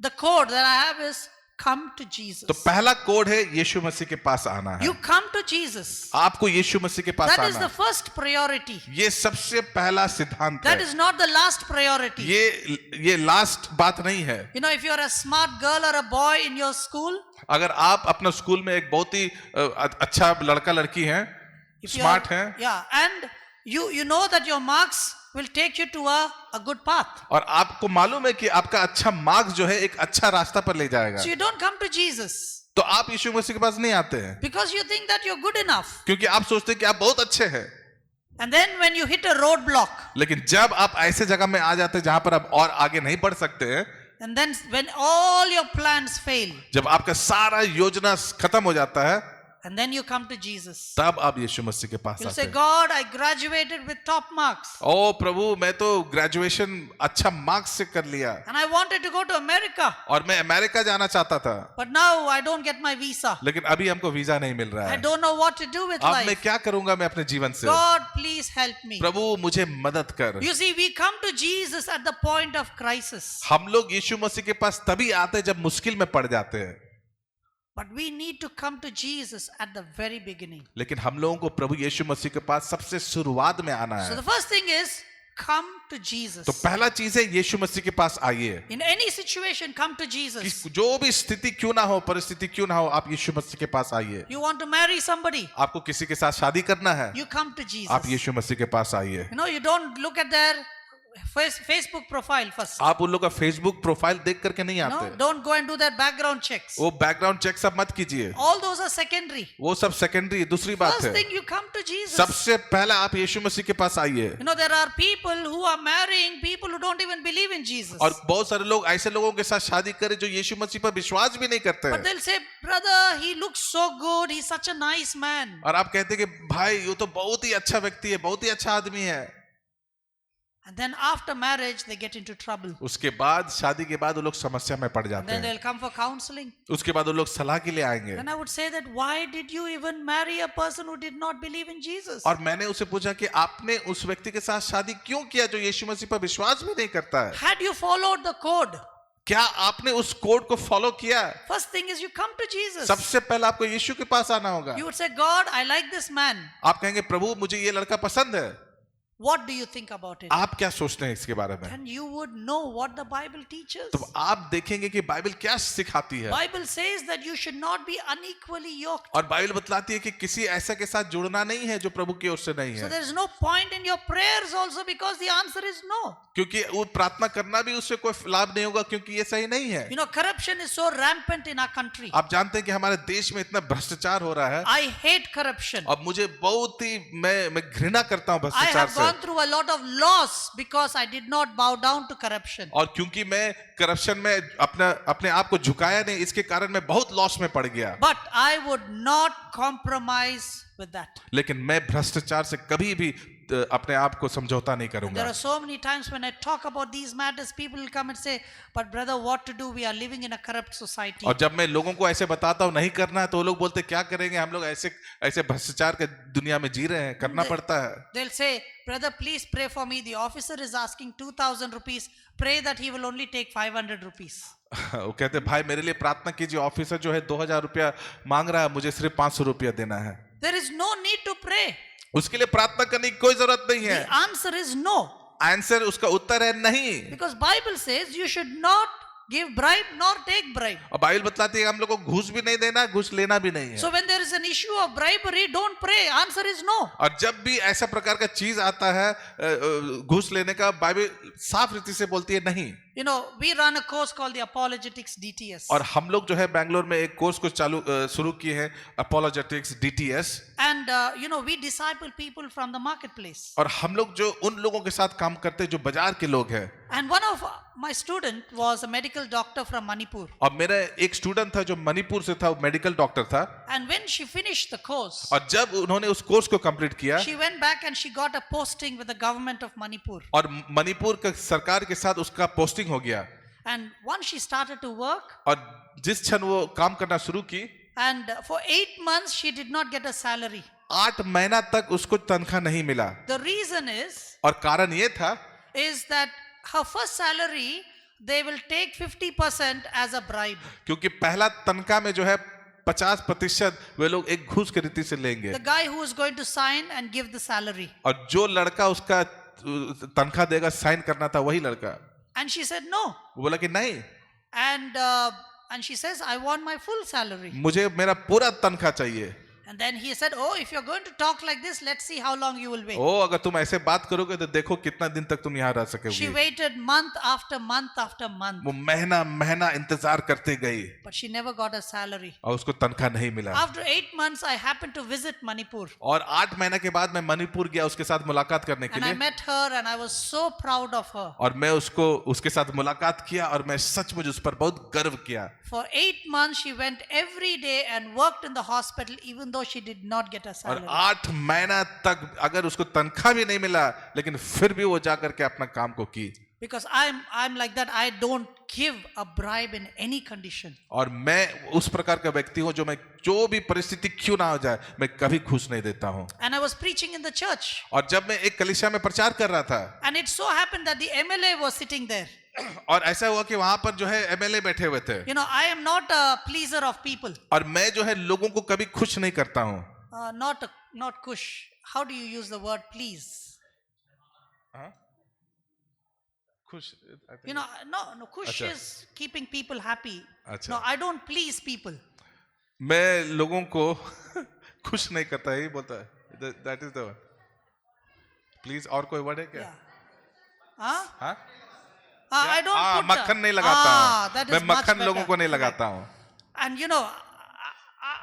[SPEAKER 1] the code that I have is come to Jesus.
[SPEAKER 2] तो पहला कोड है यीशु मसीह के पास आना है।
[SPEAKER 1] You come to Jesus.
[SPEAKER 2] आपको यीशु मसीह के पास
[SPEAKER 1] That is
[SPEAKER 2] आना
[SPEAKER 1] the
[SPEAKER 2] है।
[SPEAKER 1] first priority.
[SPEAKER 2] ये सबसे पहला सिद्धांत
[SPEAKER 1] That
[SPEAKER 2] है।
[SPEAKER 1] is not the last priority.
[SPEAKER 2] ये लास्ट बात नहीं है।
[SPEAKER 1] You know, if you are a smart girl or a boy in your school,
[SPEAKER 2] अगर आप अपने स्कूल में एक बहुत ही अच्छा लड़का लड़की हैं,
[SPEAKER 1] if you
[SPEAKER 2] स्मार्ट
[SPEAKER 1] are,
[SPEAKER 2] हैं,
[SPEAKER 1] yeah, and you know that your marks will take you to a good path.
[SPEAKER 2] और आपको मालूम है कि आपका अच्छा मार्क्स जो है एक अच्छा रास्ता पर ले जाएगा,
[SPEAKER 1] So you don't come to Jesus
[SPEAKER 2] तो आप यीशु मसीह के पास नहीं आते हैं,
[SPEAKER 1] because you think that you're good enough.
[SPEAKER 2] क्योंकि आप सोचते हैं कि आप बहुत अच्छे हैं।
[SPEAKER 1] And then when you hit a roadblock,
[SPEAKER 2] लेकिन जब आप ऐसे जगह में आ जाते हैं जहां पर आप और आगे नहीं बढ़ सकते हैं,
[SPEAKER 1] and then when all your plans fail,
[SPEAKER 2] जब आपका सारा योजना खत्म हो जाता है,
[SPEAKER 1] and then you come to Jesus.
[SPEAKER 2] तब आप यीशु मसीह के पास
[SPEAKER 1] You'll
[SPEAKER 2] आते
[SPEAKER 1] say,
[SPEAKER 2] हैं।
[SPEAKER 1] God, I graduated with top marks.
[SPEAKER 2] ओ प्रभु, मैं तो ग्रेजुएशन अच्छा मार्क्स से कर लिया
[SPEAKER 1] And I wanted to go to America.
[SPEAKER 2] और मैं अमेरिका जाना चाहता था,
[SPEAKER 1] But now I don't get my visa.
[SPEAKER 2] लेकिन अभी हमको वीजा नहीं मिल रहा
[SPEAKER 1] I
[SPEAKER 2] है।
[SPEAKER 1] don't know what to do with
[SPEAKER 2] अब मैं
[SPEAKER 1] life.
[SPEAKER 2] क्या करूंगा मैं अपने जीवन से?
[SPEAKER 1] God, please help me.
[SPEAKER 2] प्रभु मुझे मदद कर।
[SPEAKER 1] You see, we come to Jesus at the point of crisis.
[SPEAKER 2] हम लोग यीशु मसीह के पास तभी आते हैं जब मुश्किल में पड़ जाते हैं,
[SPEAKER 1] But we need to come to Jesus at the very beginning.
[SPEAKER 2] लेकिन हम लोगों को प्रभु यीशु मसीह के पास सबसे शुरुआत में आना
[SPEAKER 1] So
[SPEAKER 2] है।
[SPEAKER 1] the first thing is come to Jesus.
[SPEAKER 2] तो पहला चीज है यीशु मसीह के पास आइए।
[SPEAKER 1] In any situation, come to Jesus.
[SPEAKER 2] कि जो भी स्थिति क्यों ना हो, परिस्थिति क्यों ना हो, आप यीशु मसीह के पास आइए।
[SPEAKER 1] You want to marry somebody,
[SPEAKER 2] आपको किसी के साथ शादी करना है,
[SPEAKER 1] you come to Jesus.
[SPEAKER 2] आप यीशु मसीह के पास आइए।
[SPEAKER 1] You know, you don't look at their Facebook profile first.
[SPEAKER 2] आप उन लोग का फेसबुक प्रोफाइल देख करके नहीं
[SPEAKER 1] No,
[SPEAKER 2] आते,
[SPEAKER 1] don't go and do that background checks.
[SPEAKER 2] वो बैकग्राउंड चेक सब मत कीजिए,
[SPEAKER 1] All those are secondary.
[SPEAKER 2] वो सब सेकेंडरी। दूसरी बात
[SPEAKER 1] First
[SPEAKER 2] है,
[SPEAKER 1] thing, you come to Jesus.
[SPEAKER 2] सबसे पहला आप यीशु मसीह के पास आइए।
[SPEAKER 1] You know, there are people who are marrying people who don't even believe in Jesus.
[SPEAKER 2] और बहुत सारे लोग ऐसे लोगों के साथ शादी करें जो यीशु मसीह पर विश्वास भी नहीं करते
[SPEAKER 1] But
[SPEAKER 2] हैं,
[SPEAKER 1] they'll say, brother, he looks so good. He's such a nice man.
[SPEAKER 2] और आप कहते हैं कि भाई ये तो बहुत ही अच्छा व्यक्ति है, बहुत ही अच्छा आदमी है।
[SPEAKER 1] And then after marriage, they get into trouble.
[SPEAKER 2] उसके बाद शादी के बाद वो लोग समस्या में पड़
[SPEAKER 1] And
[SPEAKER 2] जाते
[SPEAKER 1] then
[SPEAKER 2] हैं,
[SPEAKER 1] they'll come for counseling.
[SPEAKER 2] उसके बाद वो लोग सलाह के लिए आएंगे।
[SPEAKER 1] Then I would say that why did you even marry a person who did not believe in Jesus?
[SPEAKER 2] और मैंने उसे पूछा कि आपने उस व्यक्ति के साथ शादी क्यों किया जो यीशु मसीह पर विश्वास भी नहीं करता है?
[SPEAKER 1] Had you followed the code,
[SPEAKER 2] क्या आपने उस कोड को फॉलो किया?
[SPEAKER 1] first thing is you come to Jesus.
[SPEAKER 2] सबसे पहले आपको यीशु के पास आना होगा।
[SPEAKER 1] You would say, God, I like this man.
[SPEAKER 2] आप कहेंगे प्रभु मुझे ये लड़का पसंद है।
[SPEAKER 1] What do you think about it?
[SPEAKER 2] आप क्या सोचते हैं इसके बारे में?
[SPEAKER 1] And you would know what the Bible teaches.
[SPEAKER 2] तो आप देखेंगे कि बाइबल क्या सिखाती है,
[SPEAKER 1] Bible says that you should not be unequally yoked.
[SPEAKER 2] और बाइबल बतलाती है कि किसी ऐसा के साथ जुड़ना नहीं है जो प्रभु की ओर से नहीं
[SPEAKER 1] So
[SPEAKER 2] है,
[SPEAKER 1] there is no point in your prayers also because the answer is no.
[SPEAKER 2] क्योंकि वो प्रार्थना करना भी उससे कोई लाभ नहीं होगा क्योंकि ये सही नहीं है।
[SPEAKER 1] You know, corruption is so rampant in our country.
[SPEAKER 2] आप जानते हैं कि हमारे देश में इतना भ्रष्टाचार हो रहा है,
[SPEAKER 1] I hate corruption.
[SPEAKER 2] और मुझे बहुत ही मैं घृणा करता हूँ
[SPEAKER 1] I
[SPEAKER 2] भ्रष्टाचार
[SPEAKER 1] have
[SPEAKER 2] से,
[SPEAKER 1] gone through a lot of loss because I did not bow down to corruption.
[SPEAKER 2] और क्योंकि मैं करप्शन में अपने आप को झुकाया नहीं, इसके कारण मैं बहुत लॉस में पड़ गया।
[SPEAKER 1] But I would not compromise with that.
[SPEAKER 2] लेकिन मैं भ्रष्टाचार से कभी भी अपने आप को समझौता नहीं
[SPEAKER 1] There
[SPEAKER 2] करूंगा।
[SPEAKER 1] are so many times when I talk about these matters, people will come and say, but brother, what to do? We are living in a corrupt society.
[SPEAKER 2] और जब मैं लोगों को ऐसे बताता हूँ नहीं करना है, तो वो लोग बोलते क्या करेंगे, हम लोग ऐसे भ्रष्टाचार के दुनिया में जी रहे हैं, करना पड़ता है।
[SPEAKER 1] They'll say, brother, please pray for me. The officer is asking 2,000 rupees. Pray that he will only take 500 rupees.
[SPEAKER 2] वो कहते भाई मेरे लिए प्रार्थना कीजिए, ऑफिसर जो है 2,000 रुपया मांग रहा है, मुझे सिर्फ 500 रुपया देना है।
[SPEAKER 1] There is no need to pray.
[SPEAKER 2] उसके लिए प्रार्थना करने की कोई जरूरत नहीं है।
[SPEAKER 1] The answer is no.
[SPEAKER 2] Answer, उसका उत्तर है नहीं।
[SPEAKER 1] Because Bible says you should not give bribe nor take bribe.
[SPEAKER 2] और बाइबल बतलाती है हम लोग को घूस भी नहीं देना, घूस लेना भी नहीं है।
[SPEAKER 1] So when there is an issue of bribery, don't pray. Answer is no.
[SPEAKER 2] और जब भी ऐसा प्रकार का चीज आता है घूस लेने का, बाइबल साफ रीति से बोलती है नहीं।
[SPEAKER 1] You know, we run a course called the Apologetics DTS.
[SPEAKER 2] और हम लोग जो है बेंगलोर में एक कोर्स को शुरू किए हैं, apologetics DTS।
[SPEAKER 1] And you know, we disciple people from the marketplace.
[SPEAKER 2] और हम लोग जो उन लोगों के साथ काम करते हैं जो बाजार के लोग हैं।
[SPEAKER 1] And one of my student was a medical doctor from Manipur.
[SPEAKER 2] और मेरा एक स्टूडेंट था जो मणिपुर से था, वो मेडिकल डॉक्टर था।
[SPEAKER 1] And when she finished the course,
[SPEAKER 2] और जब उन्होंने उस कोर्स को कंप्लीट किया,
[SPEAKER 1] she went back and she got a posting with the government of Manipur.
[SPEAKER 2] और मणिपुर के सरकार के साथ उसका पोस्टिंग हो गया।
[SPEAKER 1] And once she started to work,
[SPEAKER 2] और जिस क्षण वो काम करना शुरू की,
[SPEAKER 1] and for 8 months she did not get a salary.
[SPEAKER 2] 8 महीना तक उसको तनख्वाह नहीं मिला।
[SPEAKER 1] The reason is
[SPEAKER 2] और कारण ये था
[SPEAKER 1] that her first salary, they will take 50% as a bribe.
[SPEAKER 2] क्योंकि पहला तनख्वाह में जो है 50% वे लोग एक घूस की रीति से लेंगे,
[SPEAKER 1] The guy who is going to sign and give the salary.
[SPEAKER 2] और जो लड़का उसका तनख्वाह देगा, साइन करना था, वही लड़का।
[SPEAKER 1] And she said no.
[SPEAKER 2] वो बोला कि नहीं,
[SPEAKER 1] And she says, I want my full salary.
[SPEAKER 2] मुझे मेरा पूरा तनख्वाह चाहिए।
[SPEAKER 1] And then he said, oh, if you're going to talk like this, let's see how long you will wait.
[SPEAKER 2] ओ, अगर तुम ऐसे बात करोगे तो देखो कितना दिन तक तुम यहाँ रह
[SPEAKER 1] She
[SPEAKER 2] सकोगे।
[SPEAKER 1] waited month after month after month,
[SPEAKER 2] वो महीना महीना इंतजार करते गई
[SPEAKER 1] but she never got a salary.
[SPEAKER 2] और उसको तनख्वाह नहीं मिला।
[SPEAKER 1] After 8 months, I happened to visit Manipur.
[SPEAKER 2] और 8 महीने के बाद मैं मणिपुर गया उसके साथ मुलाकात करने के
[SPEAKER 1] And I
[SPEAKER 2] लिए,
[SPEAKER 1] met her and I was so proud of her.
[SPEAKER 2] और मैं उसके साथ मुलाकात किया और मैं सचमुच उस पर बहुत गर्व किया।
[SPEAKER 1] For 8 months, she went every day and worked in the hospital, even though she did not get a
[SPEAKER 2] और
[SPEAKER 1] salary.
[SPEAKER 2] 8 महीना तक अगर उसको तनख्वाह भी नहीं मिला, लेकिन फिर भी वो जाकर के अपना काम को की।
[SPEAKER 1] Because I'm like that. I don't give a bribe in any condition.
[SPEAKER 2] और मैं उस प्रकार का व्यक्ति हूं जो मैं जो भी परिस्थिति क्यों ना हो जाए, मैं कभी घूस नहीं देता हूं।
[SPEAKER 1] And I was preaching in the church.
[SPEAKER 2] और जब मैं एक कलीसिया में प्रचार कर रहा था,
[SPEAKER 1] And it so happened that the MLA was sitting there.
[SPEAKER 2] और ऐसा हुआ कि वहां पर जो है एमएलए बैठे हुए थे,
[SPEAKER 1] You know, I am not a pleaser of people.
[SPEAKER 2] और मैं जो है लोगों को कभी खुश नहीं करता हूं।
[SPEAKER 1] Not kush. How do you use the word please?
[SPEAKER 2] खुश,
[SPEAKER 1] You know, no, kush
[SPEAKER 2] Acha.
[SPEAKER 1] is keeping people happy.
[SPEAKER 2] Acha.
[SPEAKER 1] No, I don't please people.
[SPEAKER 2] मैं लोगों को खुश नहीं करता, यही बोलता है। That is the word please. और कोई वर्ड है क्या?
[SPEAKER 1] Yeah. Huh?
[SPEAKER 2] हाँ?
[SPEAKER 1] I don't put
[SPEAKER 2] मक्खन नहीं लगाता हूँ,
[SPEAKER 1] that is
[SPEAKER 2] मैं
[SPEAKER 1] much
[SPEAKER 2] मक्खन लोगों
[SPEAKER 1] better.
[SPEAKER 2] को नहीं लगाता हूँ।
[SPEAKER 1] And you know,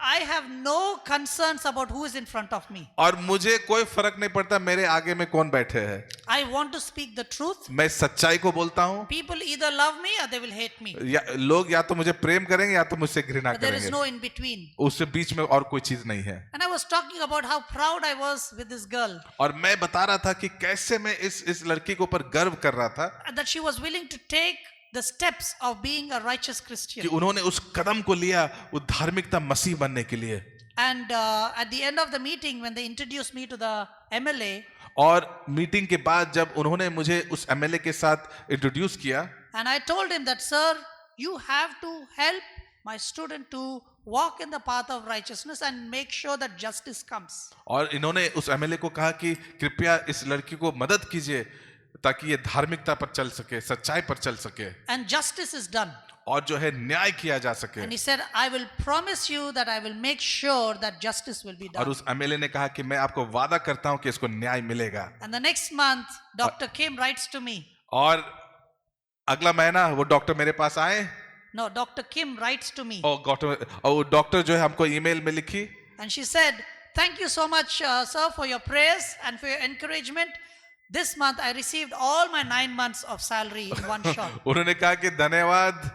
[SPEAKER 1] I have no concerns about who is in front of me.
[SPEAKER 2] और मुझे कोई फर्क नहीं पड़ता मेरे आगे में कौन बैठे हैं।
[SPEAKER 1] I want to speak the truth.
[SPEAKER 2] मैं सच्चाई को बोलता हूँ।
[SPEAKER 1] People either love me or they will hate me.
[SPEAKER 2] लोग या तो मुझे प्रेम करेंगे या तो मुझसे घृणा
[SPEAKER 1] But there is
[SPEAKER 2] करेंगे,
[SPEAKER 1] no in between.
[SPEAKER 2] उससे बीच में और कोई चीज नहीं है।
[SPEAKER 1] And I was talking about how proud I was with this girl.
[SPEAKER 2] और मैं बता रहा था कि कैसे मैं इस लड़की के ऊपर गर्व कर रहा था
[SPEAKER 1] And that she was willing to take the steps of being a righteous Christian.
[SPEAKER 2] कि उन्होंने उस कदम को लिया वो धार्मिकता मसीह बनने के लिए।
[SPEAKER 1] And at the end of the meeting, when they introduced me to the MLA,
[SPEAKER 2] और मीटिंग के बाद जब उन्होंने मुझे उस एमएलए के साथ इंट्रोड्यूस किया,
[SPEAKER 1] and I told him that, sir, you have to help my student to walk in the path of righteousness and make sure that justice comes.
[SPEAKER 2] और इन्होंने उस एमएलए को कहा कि कृपया इस लड़की को मदद कीजिए ताकि ये धार्मिकता पर चल सके, सच्चाई पर चल सके,
[SPEAKER 1] And justice is done.
[SPEAKER 2] और जो है न्याय किया जा सके।
[SPEAKER 1] And he said, I will promise you that I will make sure that justice will be
[SPEAKER 2] और
[SPEAKER 1] done.
[SPEAKER 2] उस एमएलए ने कहा कि मैं आपको वादा करता हूं कि इसको न्याय मिलेगा।
[SPEAKER 1] And the next month, Dr. Kim writes to me.
[SPEAKER 2] और अगला महीना वो डॉक्टर मेरे पास आए,
[SPEAKER 1] No, Dr. Kim writes to me.
[SPEAKER 2] और डॉक्टर जो है हमको ईमेल में लिखी,
[SPEAKER 1] And she said, thank you so much, sir, for your prayers and for your encouragement. This month I received all my 9 months of salary in one shot.
[SPEAKER 2] उन्होंने कहा कि धन्यवाद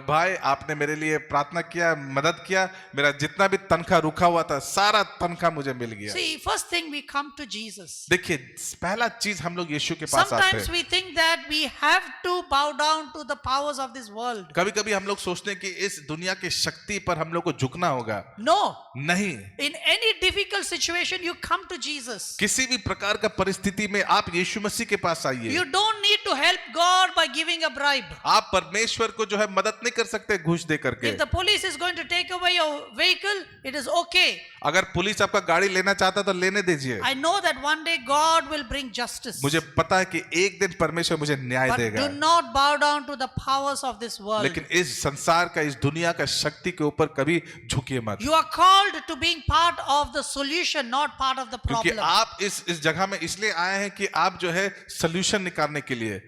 [SPEAKER 2] भाई, आपने मेरे लिए प्रार्थना किया, मदद किया, मेरा जितना भी तनख्वाह रुका हुआ था सारा तनख्वाह मुझे मिल गया।
[SPEAKER 1] See, first thing we come to Jesus.
[SPEAKER 2] देखिए, पहला चीज हम लोग यीशु के पास आते
[SPEAKER 1] Sometimes
[SPEAKER 2] हैं।
[SPEAKER 1] we think that we have to bow down to the powers of this world.
[SPEAKER 2] कभी कभी हम लोग सोचते हैं कि इस दुनिया की शक्ति पर हम लोग को झुकना होगा।
[SPEAKER 1] No.
[SPEAKER 2] नहीं,
[SPEAKER 1] In any difficult situation, you come to Jesus.
[SPEAKER 2] किसी भी प्रकार का परिस्थिति में आप यीशु मसीह के पास आइए।
[SPEAKER 1] You don't need to help God by giving a bribe.
[SPEAKER 2] आप परमेश्वर को जो है मदद नहीं कर सकते घूस दे करके।
[SPEAKER 1] If the police is going to take away your vehicle, it is okay.
[SPEAKER 2] अगर पुलिस आपका गाड़ी लेना चाहता तो लेने दीजिए।
[SPEAKER 1] I know that one day God will bring justice.
[SPEAKER 2] मुझे पता है कि एक दिन परमेश्वर मुझे न्याय
[SPEAKER 1] But
[SPEAKER 2] देगा।
[SPEAKER 1] do not bow down to the powers of this world.
[SPEAKER 2] लेकिन इस संसार का, इस दुनिया का शक्ति के ऊपर कभी झुकिए मत,
[SPEAKER 1] You are called to being part of the solution, not part of the
[SPEAKER 2] क्योंकि
[SPEAKER 1] problem.
[SPEAKER 2] आप इस जगह में इसलिए आए हैं कि आप जो है सॉल्यूशन निकालने के लिए,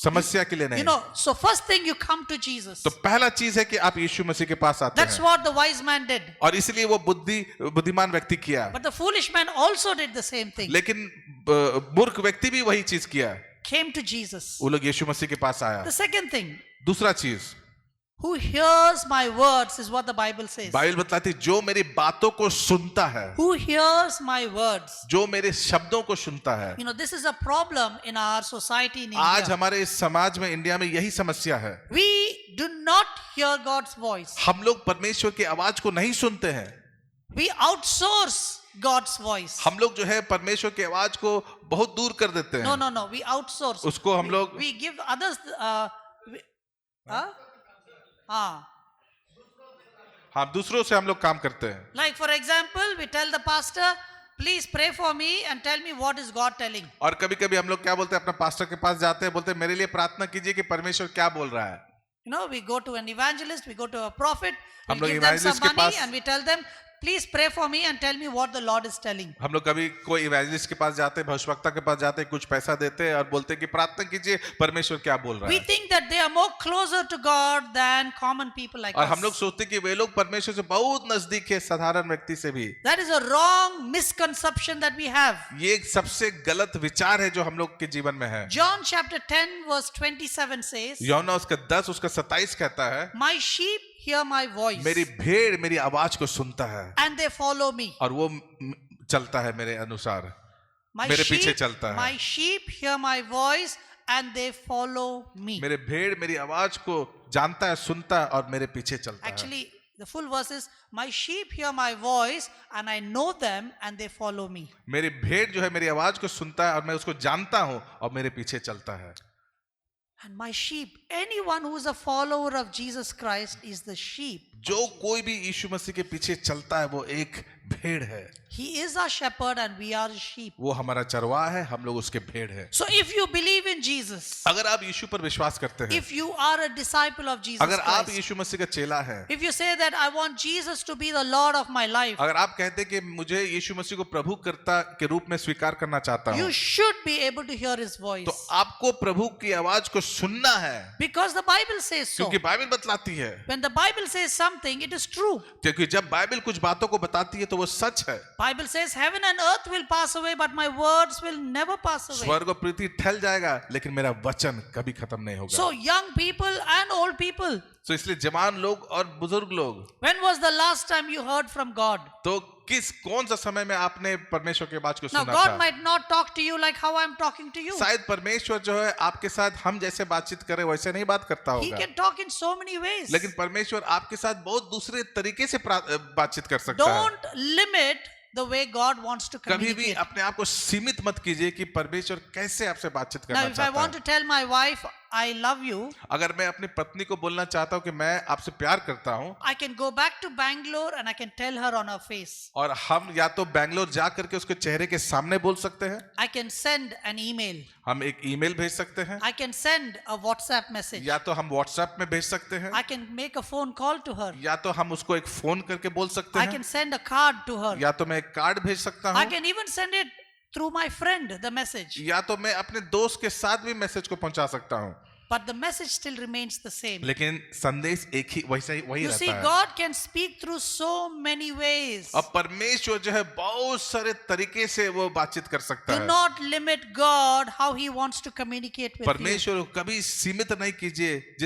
[SPEAKER 2] समस्या के लिए नहीं।
[SPEAKER 1] You know, so first thing you come to Jesus.
[SPEAKER 2] तो पहला चीज है कि आप यीशु मसीह के पास आते
[SPEAKER 1] That's
[SPEAKER 2] हैं,
[SPEAKER 1] what the wise man did.
[SPEAKER 2] और इसलिए वो बुद्धिमान व्यक्ति किया।
[SPEAKER 1] But the foolish man also did the same thing.
[SPEAKER 2] लेकिन मूर्ख व्यक्ति भी वही चीज किया,
[SPEAKER 1] Came to Jesus.
[SPEAKER 2] वो लोग यीशु मसीह के पास आया।
[SPEAKER 1] The second thing,
[SPEAKER 2] दूसरा चीज,
[SPEAKER 1] who hears my words is what the Bible says.
[SPEAKER 2] Bible बताती जो मेरी बातों को सुनता है,
[SPEAKER 1] Who hears my words?
[SPEAKER 2] जो मेरे शब्दों को सुनता है।
[SPEAKER 1] You know, this is a problem in our society in
[SPEAKER 2] आज
[SPEAKER 1] India.
[SPEAKER 2] हमारे इस समाज में, इंडिया में यही समस्या है।
[SPEAKER 1] We do not hear God's voice.
[SPEAKER 2] हम लोग परमेश्वर की आवाज को नहीं सुनते हैं।
[SPEAKER 1] We outsource God's voice.
[SPEAKER 2] हम लोग जो है परमेश्वर की आवाज को बहुत दूर कर देते हैं।
[SPEAKER 1] No, we outsource.
[SPEAKER 2] उसको हम लोग
[SPEAKER 1] We give others Huh? Ah.
[SPEAKER 2] हाँ, दूसरों से हम लोग काम करते हैं.
[SPEAKER 1] Like for example, we tell the pastor, please pray for me and tell me what is God telling.
[SPEAKER 2] और कभी-कभी हम लोग क्या बोलते हैं, अपना पास्टर के पास जाते हैं, बोलते हैं मेरे लिए प्रार्थना कीजिए कि परमेश्वर क्या बोल रहा है.
[SPEAKER 1] You know, we go to an evangelist, we go to a prophet, we
[SPEAKER 2] हम लोग
[SPEAKER 1] give them some
[SPEAKER 2] evangelist के
[SPEAKER 1] money
[SPEAKER 2] pass-
[SPEAKER 1] and we tell them, please pray for me and tell me what the Lord is telling.
[SPEAKER 2] हम लोग कभी कोई evangelist के पास जाते हैं, भविष्यवक्ता के पास जाते हैं, कुछ पैसा देते हैं और बोलते हैं कि प्रार्थना कीजिए परमेश्वर क्या बोल रहा
[SPEAKER 1] We
[SPEAKER 2] है.
[SPEAKER 1] think that they are more closer to God than common people like
[SPEAKER 2] और हम
[SPEAKER 1] us.
[SPEAKER 2] लोग सोचते हैं कि वे लोग परमेश्वर से बहुत नजदीक है साधारण व्यक्ति से भी.
[SPEAKER 1] That is a wrong misconception that we have.
[SPEAKER 2] ये एक सबसे गलत विचार है जो हम लोग के जीवन में है.
[SPEAKER 1] John chapter 10 verse 27 says,
[SPEAKER 2] यूहन्ना उसका 10 उसका 27 कहता है,
[SPEAKER 1] my sheep hear my voice
[SPEAKER 2] मेरी भेड़ मेरी आवाज को सुनता है
[SPEAKER 1] and they follow me.
[SPEAKER 2] और वो चलता है मेरे अनुसार,
[SPEAKER 1] My
[SPEAKER 2] मेरे पीछे
[SPEAKER 1] sheep,
[SPEAKER 2] चलता है.
[SPEAKER 1] my sheep hear my voice and they follow me.
[SPEAKER 2] मेरे भेड़ मेरी आवाज को जानता है, सुनता है और मेरे पीछे चलता है.
[SPEAKER 1] Actually, the full verse is, my sheep hear my voice and I know them and they follow me.
[SPEAKER 2] मेरी भेड़ जो है मेरी आवाज को सुनता है और मैं उसको जानता हूं और मेरे पीछे चलता है.
[SPEAKER 1] And my sheep, anyone who is a follower of Jesus Christ is the sheep.
[SPEAKER 2] जो कोई भी यीशु मसीह के पीछे चलता है वो एक भेड़ है.
[SPEAKER 1] He is our shepherd and we are his sheep.
[SPEAKER 2] वो हमारा चरवाहा है, हम लोग उसके भेड़ है.
[SPEAKER 1] So if you believe in Jesus,
[SPEAKER 2] अगर आप यीशु पर विश्वास करते हैं,
[SPEAKER 1] if you are a disciple of Jesus
[SPEAKER 2] अगर आप
[SPEAKER 1] Christ,
[SPEAKER 2] यीशु मसीह का चेला है,
[SPEAKER 1] if you say that I want Jesus to be the Lord of my life,
[SPEAKER 2] अगर आप कहते हैं कि मुझे यीशु मसीह को प्रभु कर्ता के रूप में स्वीकार करना चाहता हूं,
[SPEAKER 1] you should be able to hear his voice.
[SPEAKER 2] तो आपको प्रभु की आवाज को सुनना है.
[SPEAKER 1] Because the Bible says so.
[SPEAKER 2] क्योंकि बाइबल बतलाती है.
[SPEAKER 1] When the Bible says something, it is true.
[SPEAKER 2] क्योंकि जब बाइबल कुछ बातों को बताती है तो वो सच है.
[SPEAKER 1] Bible says heaven and earth will pass away, but my words will never pass away.
[SPEAKER 2] स्वर्ग और पृथ्वी ठहर जाएगा लेकिन मेरा वचन कभी खत्म नहीं होगा.
[SPEAKER 1] So young people and old people,
[SPEAKER 2] तो इसलिए जवान लोग और बुजुर्ग लोग,
[SPEAKER 1] when was the last time you heard from God?
[SPEAKER 2] तो कौन सा समय में आपने परमेश्वर की आवाज को
[SPEAKER 1] Now
[SPEAKER 2] सुना
[SPEAKER 1] God
[SPEAKER 2] था?
[SPEAKER 1] might not talk to you like how I am talking to you.
[SPEAKER 2] शायद परमेश्वर जो है आपके साथ हम जैसे बातचीत करे वैसे नहीं बात करता
[SPEAKER 1] He
[SPEAKER 2] होगा,
[SPEAKER 1] can talk in so many ways.
[SPEAKER 2] लेकिन परमेश्वर आपके साथ बहुत दूसरे तरीके से बातचीत कर सकता है.
[SPEAKER 1] Don't limit the way God wants to
[SPEAKER 2] कभी भी
[SPEAKER 1] communicate.
[SPEAKER 2] अपने आप को सीमित मत कीजिए कि परमेश्वर कैसे आपसे बातचीत
[SPEAKER 1] Now
[SPEAKER 2] करना
[SPEAKER 1] if I
[SPEAKER 2] चाहता
[SPEAKER 1] want
[SPEAKER 2] है.
[SPEAKER 1] to tell my wife I love you,
[SPEAKER 2] अगर मैं अपनी पत्नी को बोलना चाहता हूं कि मैं आपसे प्यार करता हूं,
[SPEAKER 1] I can go back to Bangalore and I can tell her on her face.
[SPEAKER 2] और हम या तो बैंगलोर जा करके उसके चेहरे के सामने बोल सकते हैं,
[SPEAKER 1] I can send an email.
[SPEAKER 2] हम एक ईमेल भेज सकते हैं,
[SPEAKER 1] I can send a WhatsApp message.
[SPEAKER 2] या तो हम व्हाट्सएप में भेज सकते हैं,
[SPEAKER 1] I can make a phone call to her.
[SPEAKER 2] या तो हम उसको एक फोन करके बोल सकते
[SPEAKER 1] I
[SPEAKER 2] हैं,
[SPEAKER 1] can send a card to her.
[SPEAKER 2] या तो मैं एक कार्ड भेज सकता
[SPEAKER 1] I
[SPEAKER 2] हूं,
[SPEAKER 1] can even send it through my friend, the message.
[SPEAKER 2] या तो मैं अपने दोस्त के साथ भी मैसेज को पहुंचा सकता हूं,
[SPEAKER 1] But the message still remains the same.
[SPEAKER 2] लेकिन संदेश एक ही वही
[SPEAKER 1] You see,
[SPEAKER 2] रहता है.
[SPEAKER 1] God can speak through so many ways.
[SPEAKER 2] अब परमेश्वर जो है बहुत सारे तरीके से वो बातचीत कर सकता
[SPEAKER 1] Do
[SPEAKER 2] है.
[SPEAKER 1] not limit God how He wants to communicate with you.
[SPEAKER 2] परमेश्वर को कभी सीमित नहीं कीजिए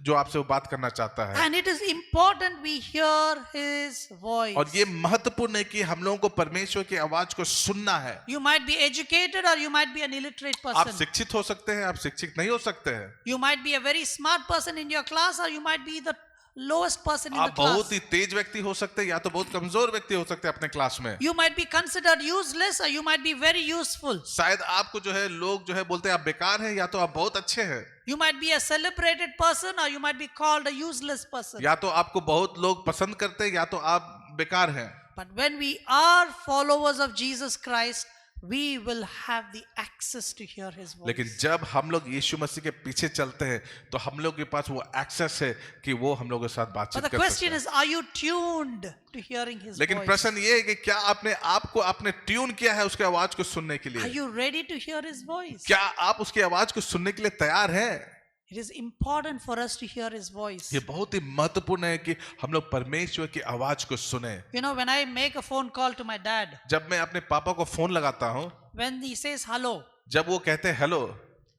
[SPEAKER 2] जो आपसे वो बात करना चाहता है.
[SPEAKER 1] And it is important we hear His voice.
[SPEAKER 2] और ये महत्वपूर्ण है कि हम लोगों को परमेश्वर की आवाज को सुनना है.
[SPEAKER 1] You might be educated or you might be an illiterate
[SPEAKER 2] आप
[SPEAKER 1] person.
[SPEAKER 2] शिक्षित हो सकते हैं, आप शिक्षित नहीं हो सकते हैं.
[SPEAKER 1] You might be a very smart person in your class or you might be the lowest person in the
[SPEAKER 2] आप
[SPEAKER 1] class.
[SPEAKER 2] बहुत ही तेज व्यक्ति हो सकते हैं या तो बहुत कमजोर व्यक्ति हो सकते हैं अपने क्लास में.
[SPEAKER 1] You might be considered useless or you might be very useful.
[SPEAKER 2] शायद आपको जो है लोग जो है बोलते हैं आप बेकार हैं, या तो आप बहुत अच्छे हैं,
[SPEAKER 1] You might be a celebrated person or you might be called a useless person.
[SPEAKER 2] या तो आपको बहुत लोग पसंद करते हैं, या तो आप बेकार हैं.
[SPEAKER 1] But when we are followers of Jesus Christ, we will have the access to hear His voice.
[SPEAKER 2] लेकिन जब हम लोग यीशु मसीह के पीछे चलते हैं तो हम लोग के पास वो एक्सेस है कि वो हम लोगों के साथ
[SPEAKER 1] But
[SPEAKER 2] बातचीत
[SPEAKER 1] the
[SPEAKER 2] कर सकते
[SPEAKER 1] question
[SPEAKER 2] हैं.
[SPEAKER 1] is, are you tuned to hearing His
[SPEAKER 2] लेकिन
[SPEAKER 1] voice?
[SPEAKER 2] प्रश्न ये है कि क्या आपने आपको आपने ट्यून किया है उसके आवाज को सुनने के
[SPEAKER 1] Are
[SPEAKER 2] लिए?
[SPEAKER 1] you ready to hear His voice?
[SPEAKER 2] क्या आप उसकी आवाज को सुनने के लिए तैयार हैं?
[SPEAKER 1] It is important for us to hear His voice.
[SPEAKER 2] ये बहुत ही महत्वपूर्ण है कि हम लोग परमेश्वर की आवाज को सुने.
[SPEAKER 1] You know, when I make a phone call to my dad,
[SPEAKER 2] जब मैं अपने पापा को फोन लगाता हूँ,
[SPEAKER 1] when he says hello,
[SPEAKER 2] जब वो कहते हैं hello,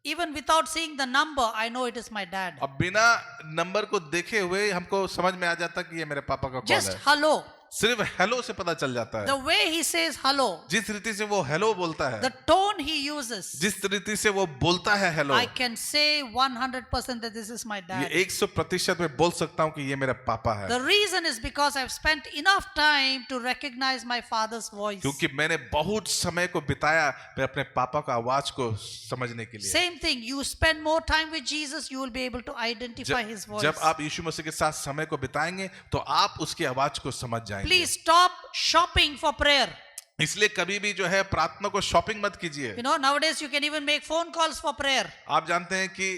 [SPEAKER 1] even without seeing the number, I know it is my dad.
[SPEAKER 2] अब बिना नंबर को देखे हुए हमको समझ में आ जाता कि ये मेरे पापा का कॉल
[SPEAKER 1] Just
[SPEAKER 2] है.
[SPEAKER 1] hello.
[SPEAKER 2] सिर्फ हेलो से पता चल जाता
[SPEAKER 1] the
[SPEAKER 2] है।
[SPEAKER 1] way he says hello,
[SPEAKER 2] जिस रीति से वो हेलो बोलता है,
[SPEAKER 1] the tone he uses,
[SPEAKER 2] जिस रीति से वो बोलता है hello,
[SPEAKER 1] I can say 100% that this is my
[SPEAKER 2] ये
[SPEAKER 1] dad.
[SPEAKER 2] 100% मैं बोल सकता हूँ कि ये मेरा पापा है।
[SPEAKER 1] The reason is because I've spent enough time to recognize my father's voice.
[SPEAKER 2] क्योंकि मैंने बहुत समय को बिताया मैं अपने पापा का आवाज को समझने के लिए।
[SPEAKER 1] Same thing, you spend more time with Jesus, you will be able to identify his voice.
[SPEAKER 2] जब आप यीशु मसीह के साथ समय को बिताएंगे तो आप उसकी आवाज को समझ जाएंगे।
[SPEAKER 1] Please stop shopping for prayer.
[SPEAKER 2] इसलिए कभी भी जो है प्रार्थना को शॉपिंग मत कीजिए।
[SPEAKER 1] You know, nowadays you can even make phone calls for prayer.
[SPEAKER 2] आप जानते हैं कि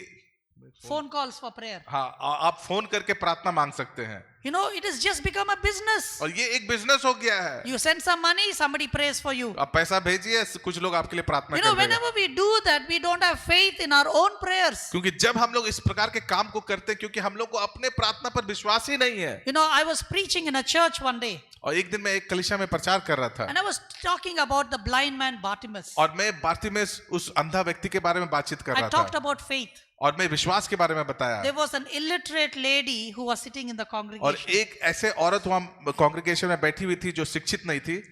[SPEAKER 1] Phone calls for prayer.
[SPEAKER 2] हाँ, आप फोन करके प्रार्थना मांग सकते हैं।
[SPEAKER 1] You know, it has just become a business.
[SPEAKER 2] और ये एक बिजनेस हो गया है।
[SPEAKER 1] You send some money, somebody prays for you.
[SPEAKER 2] आप पैसा भेजिए, कुछ लोग आपके लिए प्रार्थना
[SPEAKER 1] You know,
[SPEAKER 2] कर देगा।
[SPEAKER 1] whenever we do that, we don't have faith in our own prayers.
[SPEAKER 2] क्योंकि जब हम लोग इस प्रकार के काम को करते हैं, क्योंकि हम लोग को अपने प्रार्थना पर विश्वास ही नहीं है।
[SPEAKER 1] You know, I was preaching in a church one day,
[SPEAKER 2] और एक दिन मैं एक कलीसिया में प्रचार कर रहा था
[SPEAKER 1] and I was talking about the blind man Bartimaeus.
[SPEAKER 2] और मैं बार्तिमेस उस अंधा व्यक्ति के बारे में बातचीत कर
[SPEAKER 1] I
[SPEAKER 2] रहा
[SPEAKER 1] talked
[SPEAKER 2] था
[SPEAKER 1] about faith.
[SPEAKER 2] और मैं विश्वास के बारे में बताया।
[SPEAKER 1] There was an illiterate lady who was sitting in the
[SPEAKER 2] और
[SPEAKER 1] congregation,
[SPEAKER 2] एक ऐसे औरत वहां कांग्रेगेशन में बैठी हुई थी जो शिक्षित नहीं थी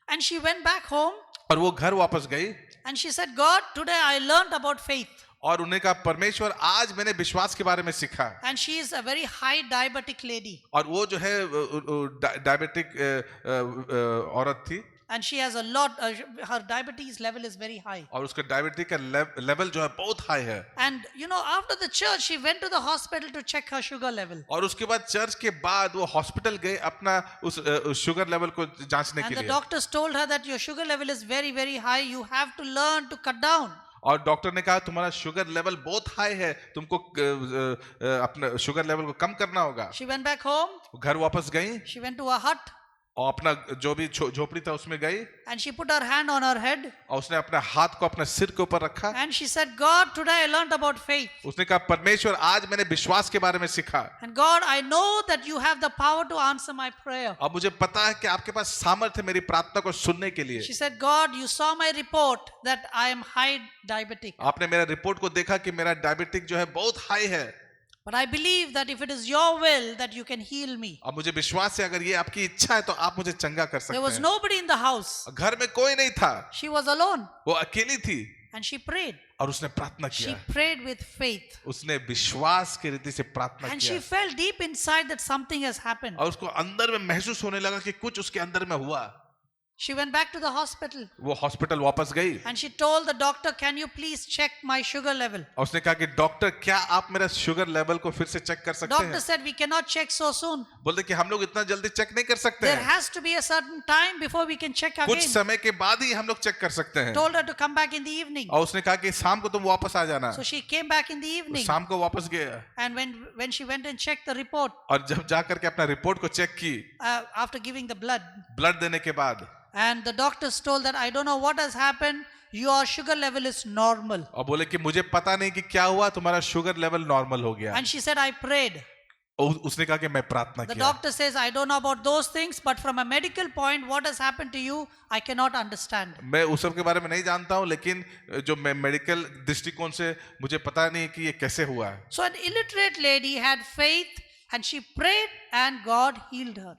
[SPEAKER 1] and she went back home
[SPEAKER 2] और वो घर वापस गई
[SPEAKER 1] and she said, God, today I learned about faith.
[SPEAKER 2] और उन्हें कहा परमेश्वर आज मैंने विश्वास के बारे में सीखा।
[SPEAKER 1] And she is a very high diabetic lady,
[SPEAKER 2] और वो जो है डायबिटिक औरत थी
[SPEAKER 1] and she has a lot, her diabetes level is very high.
[SPEAKER 2] और उसका डायबिटिक का लेवल जो है बहुत हाई है।
[SPEAKER 1] And you know, after the church, she went to the hospital to check her sugar level.
[SPEAKER 2] और उसके बाद चर्च के बाद वो हॉस्पिटल गए अपना उस शुगर लेवल को जांचने
[SPEAKER 1] And
[SPEAKER 2] के
[SPEAKER 1] the
[SPEAKER 2] लिए।
[SPEAKER 1] doctors told her that your sugar level is very, very high. You have to learn to cut down.
[SPEAKER 2] और डॉक्टर ने कहा तुम्हारा शुगर लेवल बहुत हाई है, तुमको अपना शुगर लेवल को कम करना होगा।
[SPEAKER 1] She went back home.
[SPEAKER 2] घर वापस गई
[SPEAKER 1] She went to a hut
[SPEAKER 2] और अपना जो भी झोपड़ी था उसमें गई
[SPEAKER 1] and she put her hand on her head
[SPEAKER 2] और उसने अपने हाथ को अपने सिर के ऊपर रखा।
[SPEAKER 1] and she said, God, today I learned about faith.
[SPEAKER 2] उसने कहा परमेश्वर आज मैंने विश्वास के बारे में सीखा।
[SPEAKER 1] And God, I know that you have the power to answer my prayer.
[SPEAKER 2] अब मुझे पता है कि आपके पास सामर्थ्य है मेरी प्रार्थना को सुनने के लिए।
[SPEAKER 1] She said, God, you saw my report that I am high diabetic.
[SPEAKER 2] आपने मेरा रिपोर्ट को देखा कि मेरा डायबिटिक जो है बहुत हाई है।
[SPEAKER 1] But I believe that if it is your will that you can heal me.
[SPEAKER 2] अब मुझे विश्वास है अगर ये आपकी इच्छा है तो आप मुझे चंगा कर
[SPEAKER 1] There was
[SPEAKER 2] सकते हैं।
[SPEAKER 1] nobody in the house.
[SPEAKER 2] घर में कोई नहीं था,
[SPEAKER 1] She was alone
[SPEAKER 2] वो अकेली थी
[SPEAKER 1] and she prayed.
[SPEAKER 2] और उसने प्रार्थना
[SPEAKER 1] She
[SPEAKER 2] किया।
[SPEAKER 1] prayed with faith.
[SPEAKER 2] उसने विश्वास की रीति से प्रार्थना
[SPEAKER 1] And she
[SPEAKER 2] किया
[SPEAKER 1] felt deep inside that something has happened.
[SPEAKER 2] और उसको अंदर में महसूस होने लगा कि कुछ उसके अंदर में हुआ।
[SPEAKER 1] She went back to the hospital
[SPEAKER 2] वो हॉस्पिटल वापस गई
[SPEAKER 1] and she told the doctor, can you please check my sugar level?
[SPEAKER 2] और उसने कहा कि डॉक्टर क्या आप मेरा शुगर लेवल को फिर से चेक कर सकते
[SPEAKER 1] Doctor
[SPEAKER 2] हैं?
[SPEAKER 1] said, we cannot check so soon.
[SPEAKER 2] बोलते कि हम लोग इतना जल्दी चेक नहीं कर सकते
[SPEAKER 1] There
[SPEAKER 2] हैं,
[SPEAKER 1] has to be a certain time before we can check
[SPEAKER 2] कुछ
[SPEAKER 1] again.
[SPEAKER 2] समय के बाद ही हम लोग चेक कर सकते हैं।
[SPEAKER 1] Told her to come back in the evening.
[SPEAKER 2] और उसने कहा कि शाम को तुम वापस आ जाना।
[SPEAKER 1] So she came back in the evening.
[SPEAKER 2] शाम को वापस गया
[SPEAKER 1] And when she went and checked the report,
[SPEAKER 2] और जब जा करके अपना रिपोर्ट को चेक की
[SPEAKER 1] after giving the blood,
[SPEAKER 2] blood देने के बाद,
[SPEAKER 1] and the doctors told that I don't know what has happened, your sugar level is normal.
[SPEAKER 2] और बोले कि मुझे पता नहीं कि क्या हुआ, तुम्हारा शुगर लेवल नॉर्मल हो गया।
[SPEAKER 1] And she said, I prayed.
[SPEAKER 2] और उसने कहा कि मैं प्रार्थना
[SPEAKER 1] The
[SPEAKER 2] किया।
[SPEAKER 1] doctor says, I don't know about those things, but from a medical point, what has happened to you, I cannot understand.
[SPEAKER 2] मैं उस सब के बारे में नहीं जानता हूँ, लेकिन जो मैं मेडिकल दृष्टिकोण से मुझे पता नहीं कि ये कैसे हुआ है।
[SPEAKER 1] So an illiterate lady had faith and she prayed and God healed her.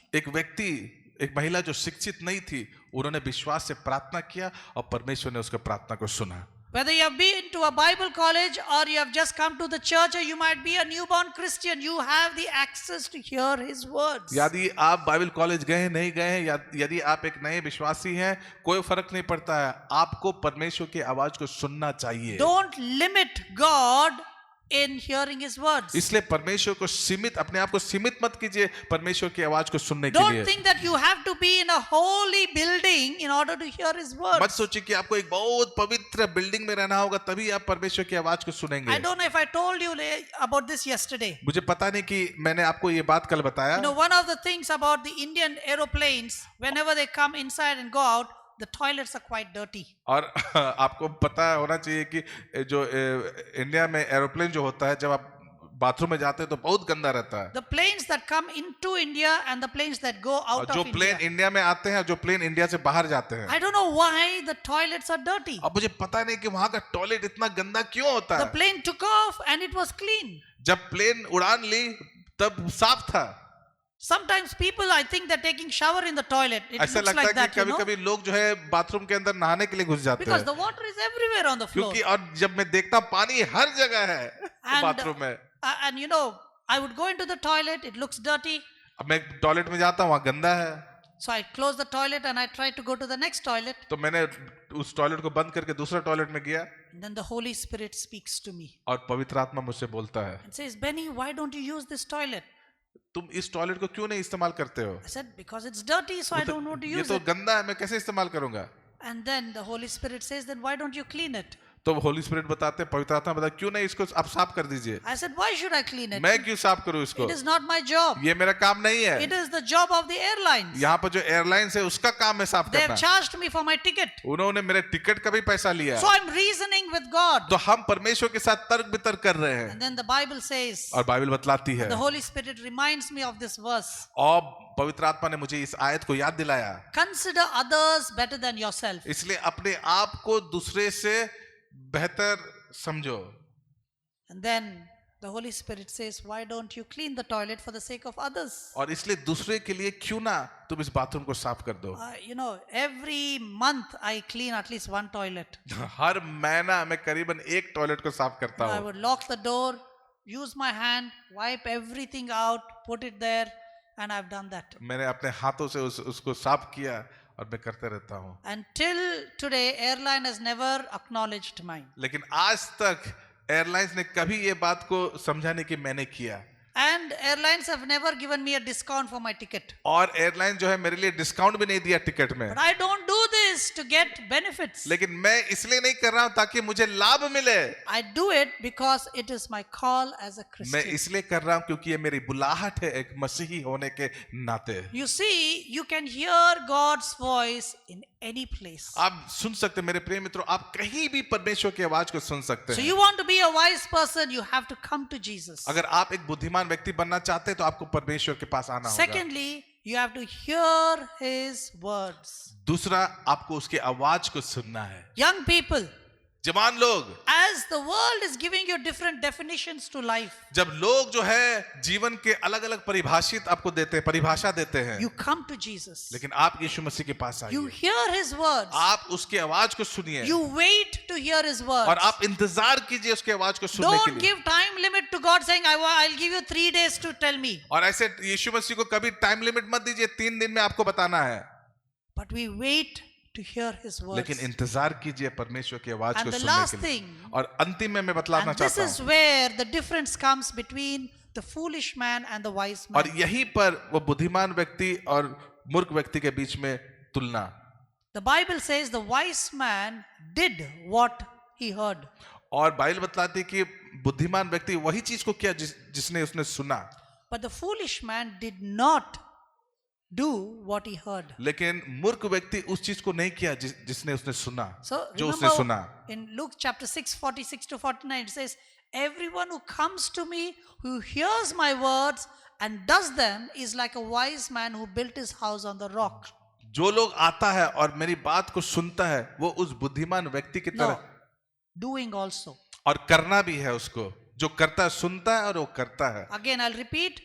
[SPEAKER 2] एक महिला जो शिक्षित नहीं थी, उन्होंने विश्वास से प्रार्थना किया और परमेश्वर ने उसके प्रार्थना को सुना।
[SPEAKER 1] Whether you have been to a Bible college or you have just come to the church or you might be a newborn Christian, you have the access to hear His words.
[SPEAKER 2] यदि आप Bible college गए नहीं गए हैं, या यदि आप एक नए विश्वासी हैं, कोई फर्क नहीं पड़ता है, आपको परमेश्वर की आवाज को सुनना चाहिए।
[SPEAKER 1] Don't limit God in hearing His words.
[SPEAKER 2] इसलिए परमेश्वर को सीमित, अपने आप को सीमित मत कीजिए परमेश्वर की आवाज को सुनने के लिए।
[SPEAKER 1] Don't think that you have to be in a holy building in order to hear His words.
[SPEAKER 2] मत सोचिए कि आपको एक बहुत पवित्र बिल्डिंग में रहना होगा तभी आप परमेश्वर की आवाज को सुनेंगे।
[SPEAKER 1] I don't know if I told you about this yesterday.
[SPEAKER 2] मुझे पता नहीं कि मैंने आपको ये बात कल बताया।
[SPEAKER 1] You know, one of the things about the Indian aeroplanes, whenever they come inside and go out, the toilets are quite dirty.
[SPEAKER 2] और आपको पता होना चाहिए कि जो इंडिया में एरोप्लेन जो होता है, जब आप बाथरूम में जाते हैं तो बहुत गंदा रहता है।
[SPEAKER 1] The planes that come into India and the planes that go
[SPEAKER 2] और
[SPEAKER 1] out
[SPEAKER 2] जो
[SPEAKER 1] of
[SPEAKER 2] प्लेन
[SPEAKER 1] India.
[SPEAKER 2] इंडिया में आते हैं, जो प्लेन इंडिया से बाहर जाते हैं,
[SPEAKER 1] I don't know why the toilets are dirty.
[SPEAKER 2] अब मुझे पता नहीं कि वहां का टॉयलेट इतना गंदा क्यों होता
[SPEAKER 1] The
[SPEAKER 2] है।
[SPEAKER 1] plane took off and it was clean.
[SPEAKER 2] जब प्लेन उड़ान ली तब साफ था,
[SPEAKER 1] Sometimes people, I think they're taking shower in the toilet. It
[SPEAKER 2] ऐसा
[SPEAKER 1] looks
[SPEAKER 2] लगता है
[SPEAKER 1] like
[SPEAKER 2] कि
[SPEAKER 1] that, you
[SPEAKER 2] कभी
[SPEAKER 1] know,
[SPEAKER 2] कभी लोग जो है बाथरूम के अंदर नहाने के लिए घुस जाते
[SPEAKER 1] because
[SPEAKER 2] हैं,
[SPEAKER 1] the water is everywhere on the floor.
[SPEAKER 2] क्योंकि और जब मैं देखता हूं पानी हर जगह है
[SPEAKER 1] And,
[SPEAKER 2] बाथरूम में।
[SPEAKER 1] And you know, I would go into the toilet. It looks dirty.
[SPEAKER 2] अब मैं टॉयलेट में जाता हूं, वहां गंदा है,
[SPEAKER 1] So I close the toilet and I try to go to the next toilet.
[SPEAKER 2] तो मैंने उस टॉयलेट को बंद करके दूसरा टॉयलेट में गया,
[SPEAKER 1] And then the Holy Spirit speaks to me
[SPEAKER 2] और पवित्र आत्मा मुझसे बोलता है,
[SPEAKER 1] and says, Benny, why don't you use this toilet?
[SPEAKER 2] तुम इस टॉयलेट को क्यों नहीं इस्तेमाल करते हो?
[SPEAKER 1] I said, because it's dirty, so I don't want to
[SPEAKER 2] ये
[SPEAKER 1] use
[SPEAKER 2] तो
[SPEAKER 1] it.
[SPEAKER 2] गंदा है, मैं कैसे इस्तेमाल करूंगा?
[SPEAKER 1] And then the Holy Spirit says, then why don't you clean it?
[SPEAKER 2] तो होली स्पिरिट बताते हैं, पवित्र आत्मा बताते, क्यों नहीं इसको आप साफ कर दीजिए?
[SPEAKER 1] I said, why should I clean it?
[SPEAKER 2] मैं क्यों साफ करूं इसको?
[SPEAKER 1] It is not my job.
[SPEAKER 2] ये मेरा काम नहीं है।
[SPEAKER 1] It is the job of the airlines.
[SPEAKER 2] यहाँ पर जो एयरलाइंस है उसका काम है साफ
[SPEAKER 1] They have
[SPEAKER 2] करना।
[SPEAKER 1] charged me for my ticket.
[SPEAKER 2] उन्होंने मेरे टिकट का भी पैसा लिया,
[SPEAKER 1] So I'm reasoning with God.
[SPEAKER 2] तो हम परमेश्वर के साथ तर्क वितर्क कर रहे हैं।
[SPEAKER 1] And then the Bible says,
[SPEAKER 2] और बाइबल बतलाती है,
[SPEAKER 1] the Holy Spirit reminds me of this verse.
[SPEAKER 2] और पवित्र आत्मा ने मुझे इस आयत को याद दिलाया,
[SPEAKER 1] Consider others better than yourself.
[SPEAKER 2] इसलिए अपने आप को दूसरे से बेहतर समझो।
[SPEAKER 1] And then the Holy Spirit says, why don't you clean the toilet for the sake of others?
[SPEAKER 2] और इसलिए दूसरे के लिए क्यों ना तुम इस बाथरूम को साफ कर दो।
[SPEAKER 1] You know, every month I clean at least one toilet.
[SPEAKER 2] हर महीना मैं करीबन एक टॉयलेट को साफ करता
[SPEAKER 1] I
[SPEAKER 2] हूँ।
[SPEAKER 1] would lock the door, use my hand, wipe everything out, put it there, and I've done that.
[SPEAKER 2] मैंने अपने हाथों से उसको साफ किया और मैं करते रहता हूँ।
[SPEAKER 1] Until today, airline has never acknowledged mine.
[SPEAKER 2] लेकिन आज तक एयरलाइंस ने कभी ये बात को समझा नहीं कि मैंने किया,
[SPEAKER 1] And airlines have never given me a discount for my ticket.
[SPEAKER 2] और एयरलाइन जो है मेरे लिए डिस्काउंट भी नहीं दिया टिकट में।
[SPEAKER 1] But I don't do this to get benefits.
[SPEAKER 2] लेकिन मैं इसलिए नहीं कर रहा हूं ताकि मुझे लाभ मिले,
[SPEAKER 1] I do it because it is my call as a
[SPEAKER 2] मैं
[SPEAKER 1] Christian.
[SPEAKER 2] इसलिए कर रहा हूं क्योंकि ये मेरी बुलाहट है एक मसीही होने के नाते।
[SPEAKER 1] You see, you can hear God's voice in any place.
[SPEAKER 2] आप सुन सकते हैं मेरे प्रिय मित्रों, आप कहीं भी परमेश्वर की आवाज को सुन सकते
[SPEAKER 1] So
[SPEAKER 2] हैं।
[SPEAKER 1] you want to be a wise person, you have to come to Jesus.
[SPEAKER 2] अगर आप एक बुद्धिमान व्यक्ति बनना चाहते हैं तो आपको परमेश्वर के पास आना होगा।
[SPEAKER 1] Secondly, you have to hear his words.
[SPEAKER 2] दूसरा, आपको उसकी आवाज को सुनना है।
[SPEAKER 1] Young people,
[SPEAKER 2] जवान लोग,
[SPEAKER 1] as the world is giving you different definitions to life,
[SPEAKER 2] जब लोग जो है जीवन के अलग अलग परिभाषित आपको देते हैं, परिभाषा देते हैं,
[SPEAKER 1] you come to Jesus.
[SPEAKER 2] लेकिन आप यीशु मसीह के पास
[SPEAKER 1] You
[SPEAKER 2] आइए,
[SPEAKER 1] hear his words.
[SPEAKER 2] आप उसकी आवाज को सुनिए,
[SPEAKER 1] You wait to hear his words.
[SPEAKER 2] और आप इंतजार कीजिए उसकी आवाज को सुनने के
[SPEAKER 1] Don't
[SPEAKER 2] लिए।
[SPEAKER 1] give time limit to God saying, I'll give you 3 days to tell me.
[SPEAKER 2] और ऐसे यीशु मसीह को कभी टाइम लिमिट मत दीजिए, 3 दिन में आपको बताना है,
[SPEAKER 1] But we wait to hear his words.
[SPEAKER 2] लेकिन इंतजार कीजिए परमेश्वर की आवाज
[SPEAKER 1] And
[SPEAKER 2] को
[SPEAKER 1] the
[SPEAKER 2] सुनने
[SPEAKER 1] last
[SPEAKER 2] के लिए।
[SPEAKER 1] thing,
[SPEAKER 2] और अंतिम में मैं बतलाना
[SPEAKER 1] and this
[SPEAKER 2] चाहता
[SPEAKER 1] is
[SPEAKER 2] हूँ,
[SPEAKER 1] where the difference comes between the foolish man and the wise man.
[SPEAKER 2] और यहीं पर वो बुद्धिमान व्यक्ति और मूर्ख व्यक्ति के बीच में तुलना।
[SPEAKER 1] The Bible says the wise man did what he heard.
[SPEAKER 2] और बाइबल बतलाती है कि बुद्धिमान व्यक्ति वही चीज को किया जिसने उसने सुना,
[SPEAKER 1] But the foolish man did not do what he heard.
[SPEAKER 2] लेकिन मूर्ख व्यक्ति उस चीज को नहीं किया जिसने उसने सुना,
[SPEAKER 1] So
[SPEAKER 2] जो उसने सुना।
[SPEAKER 1] remember in Luke chapter 6, 46 to 49, it says, everyone who comes to me, who hears my words and does them is like a wise man who built his house on the rock.
[SPEAKER 2] जो लोग आता है और मेरी बात को सुनता है वो उस बुद्धिमान व्यक्ति की
[SPEAKER 1] No,
[SPEAKER 2] तरह,
[SPEAKER 1] doing also.
[SPEAKER 2] और करना भी है उसको, जो करता है सुनता है और वो करता है।
[SPEAKER 1] Again, I'll repeat,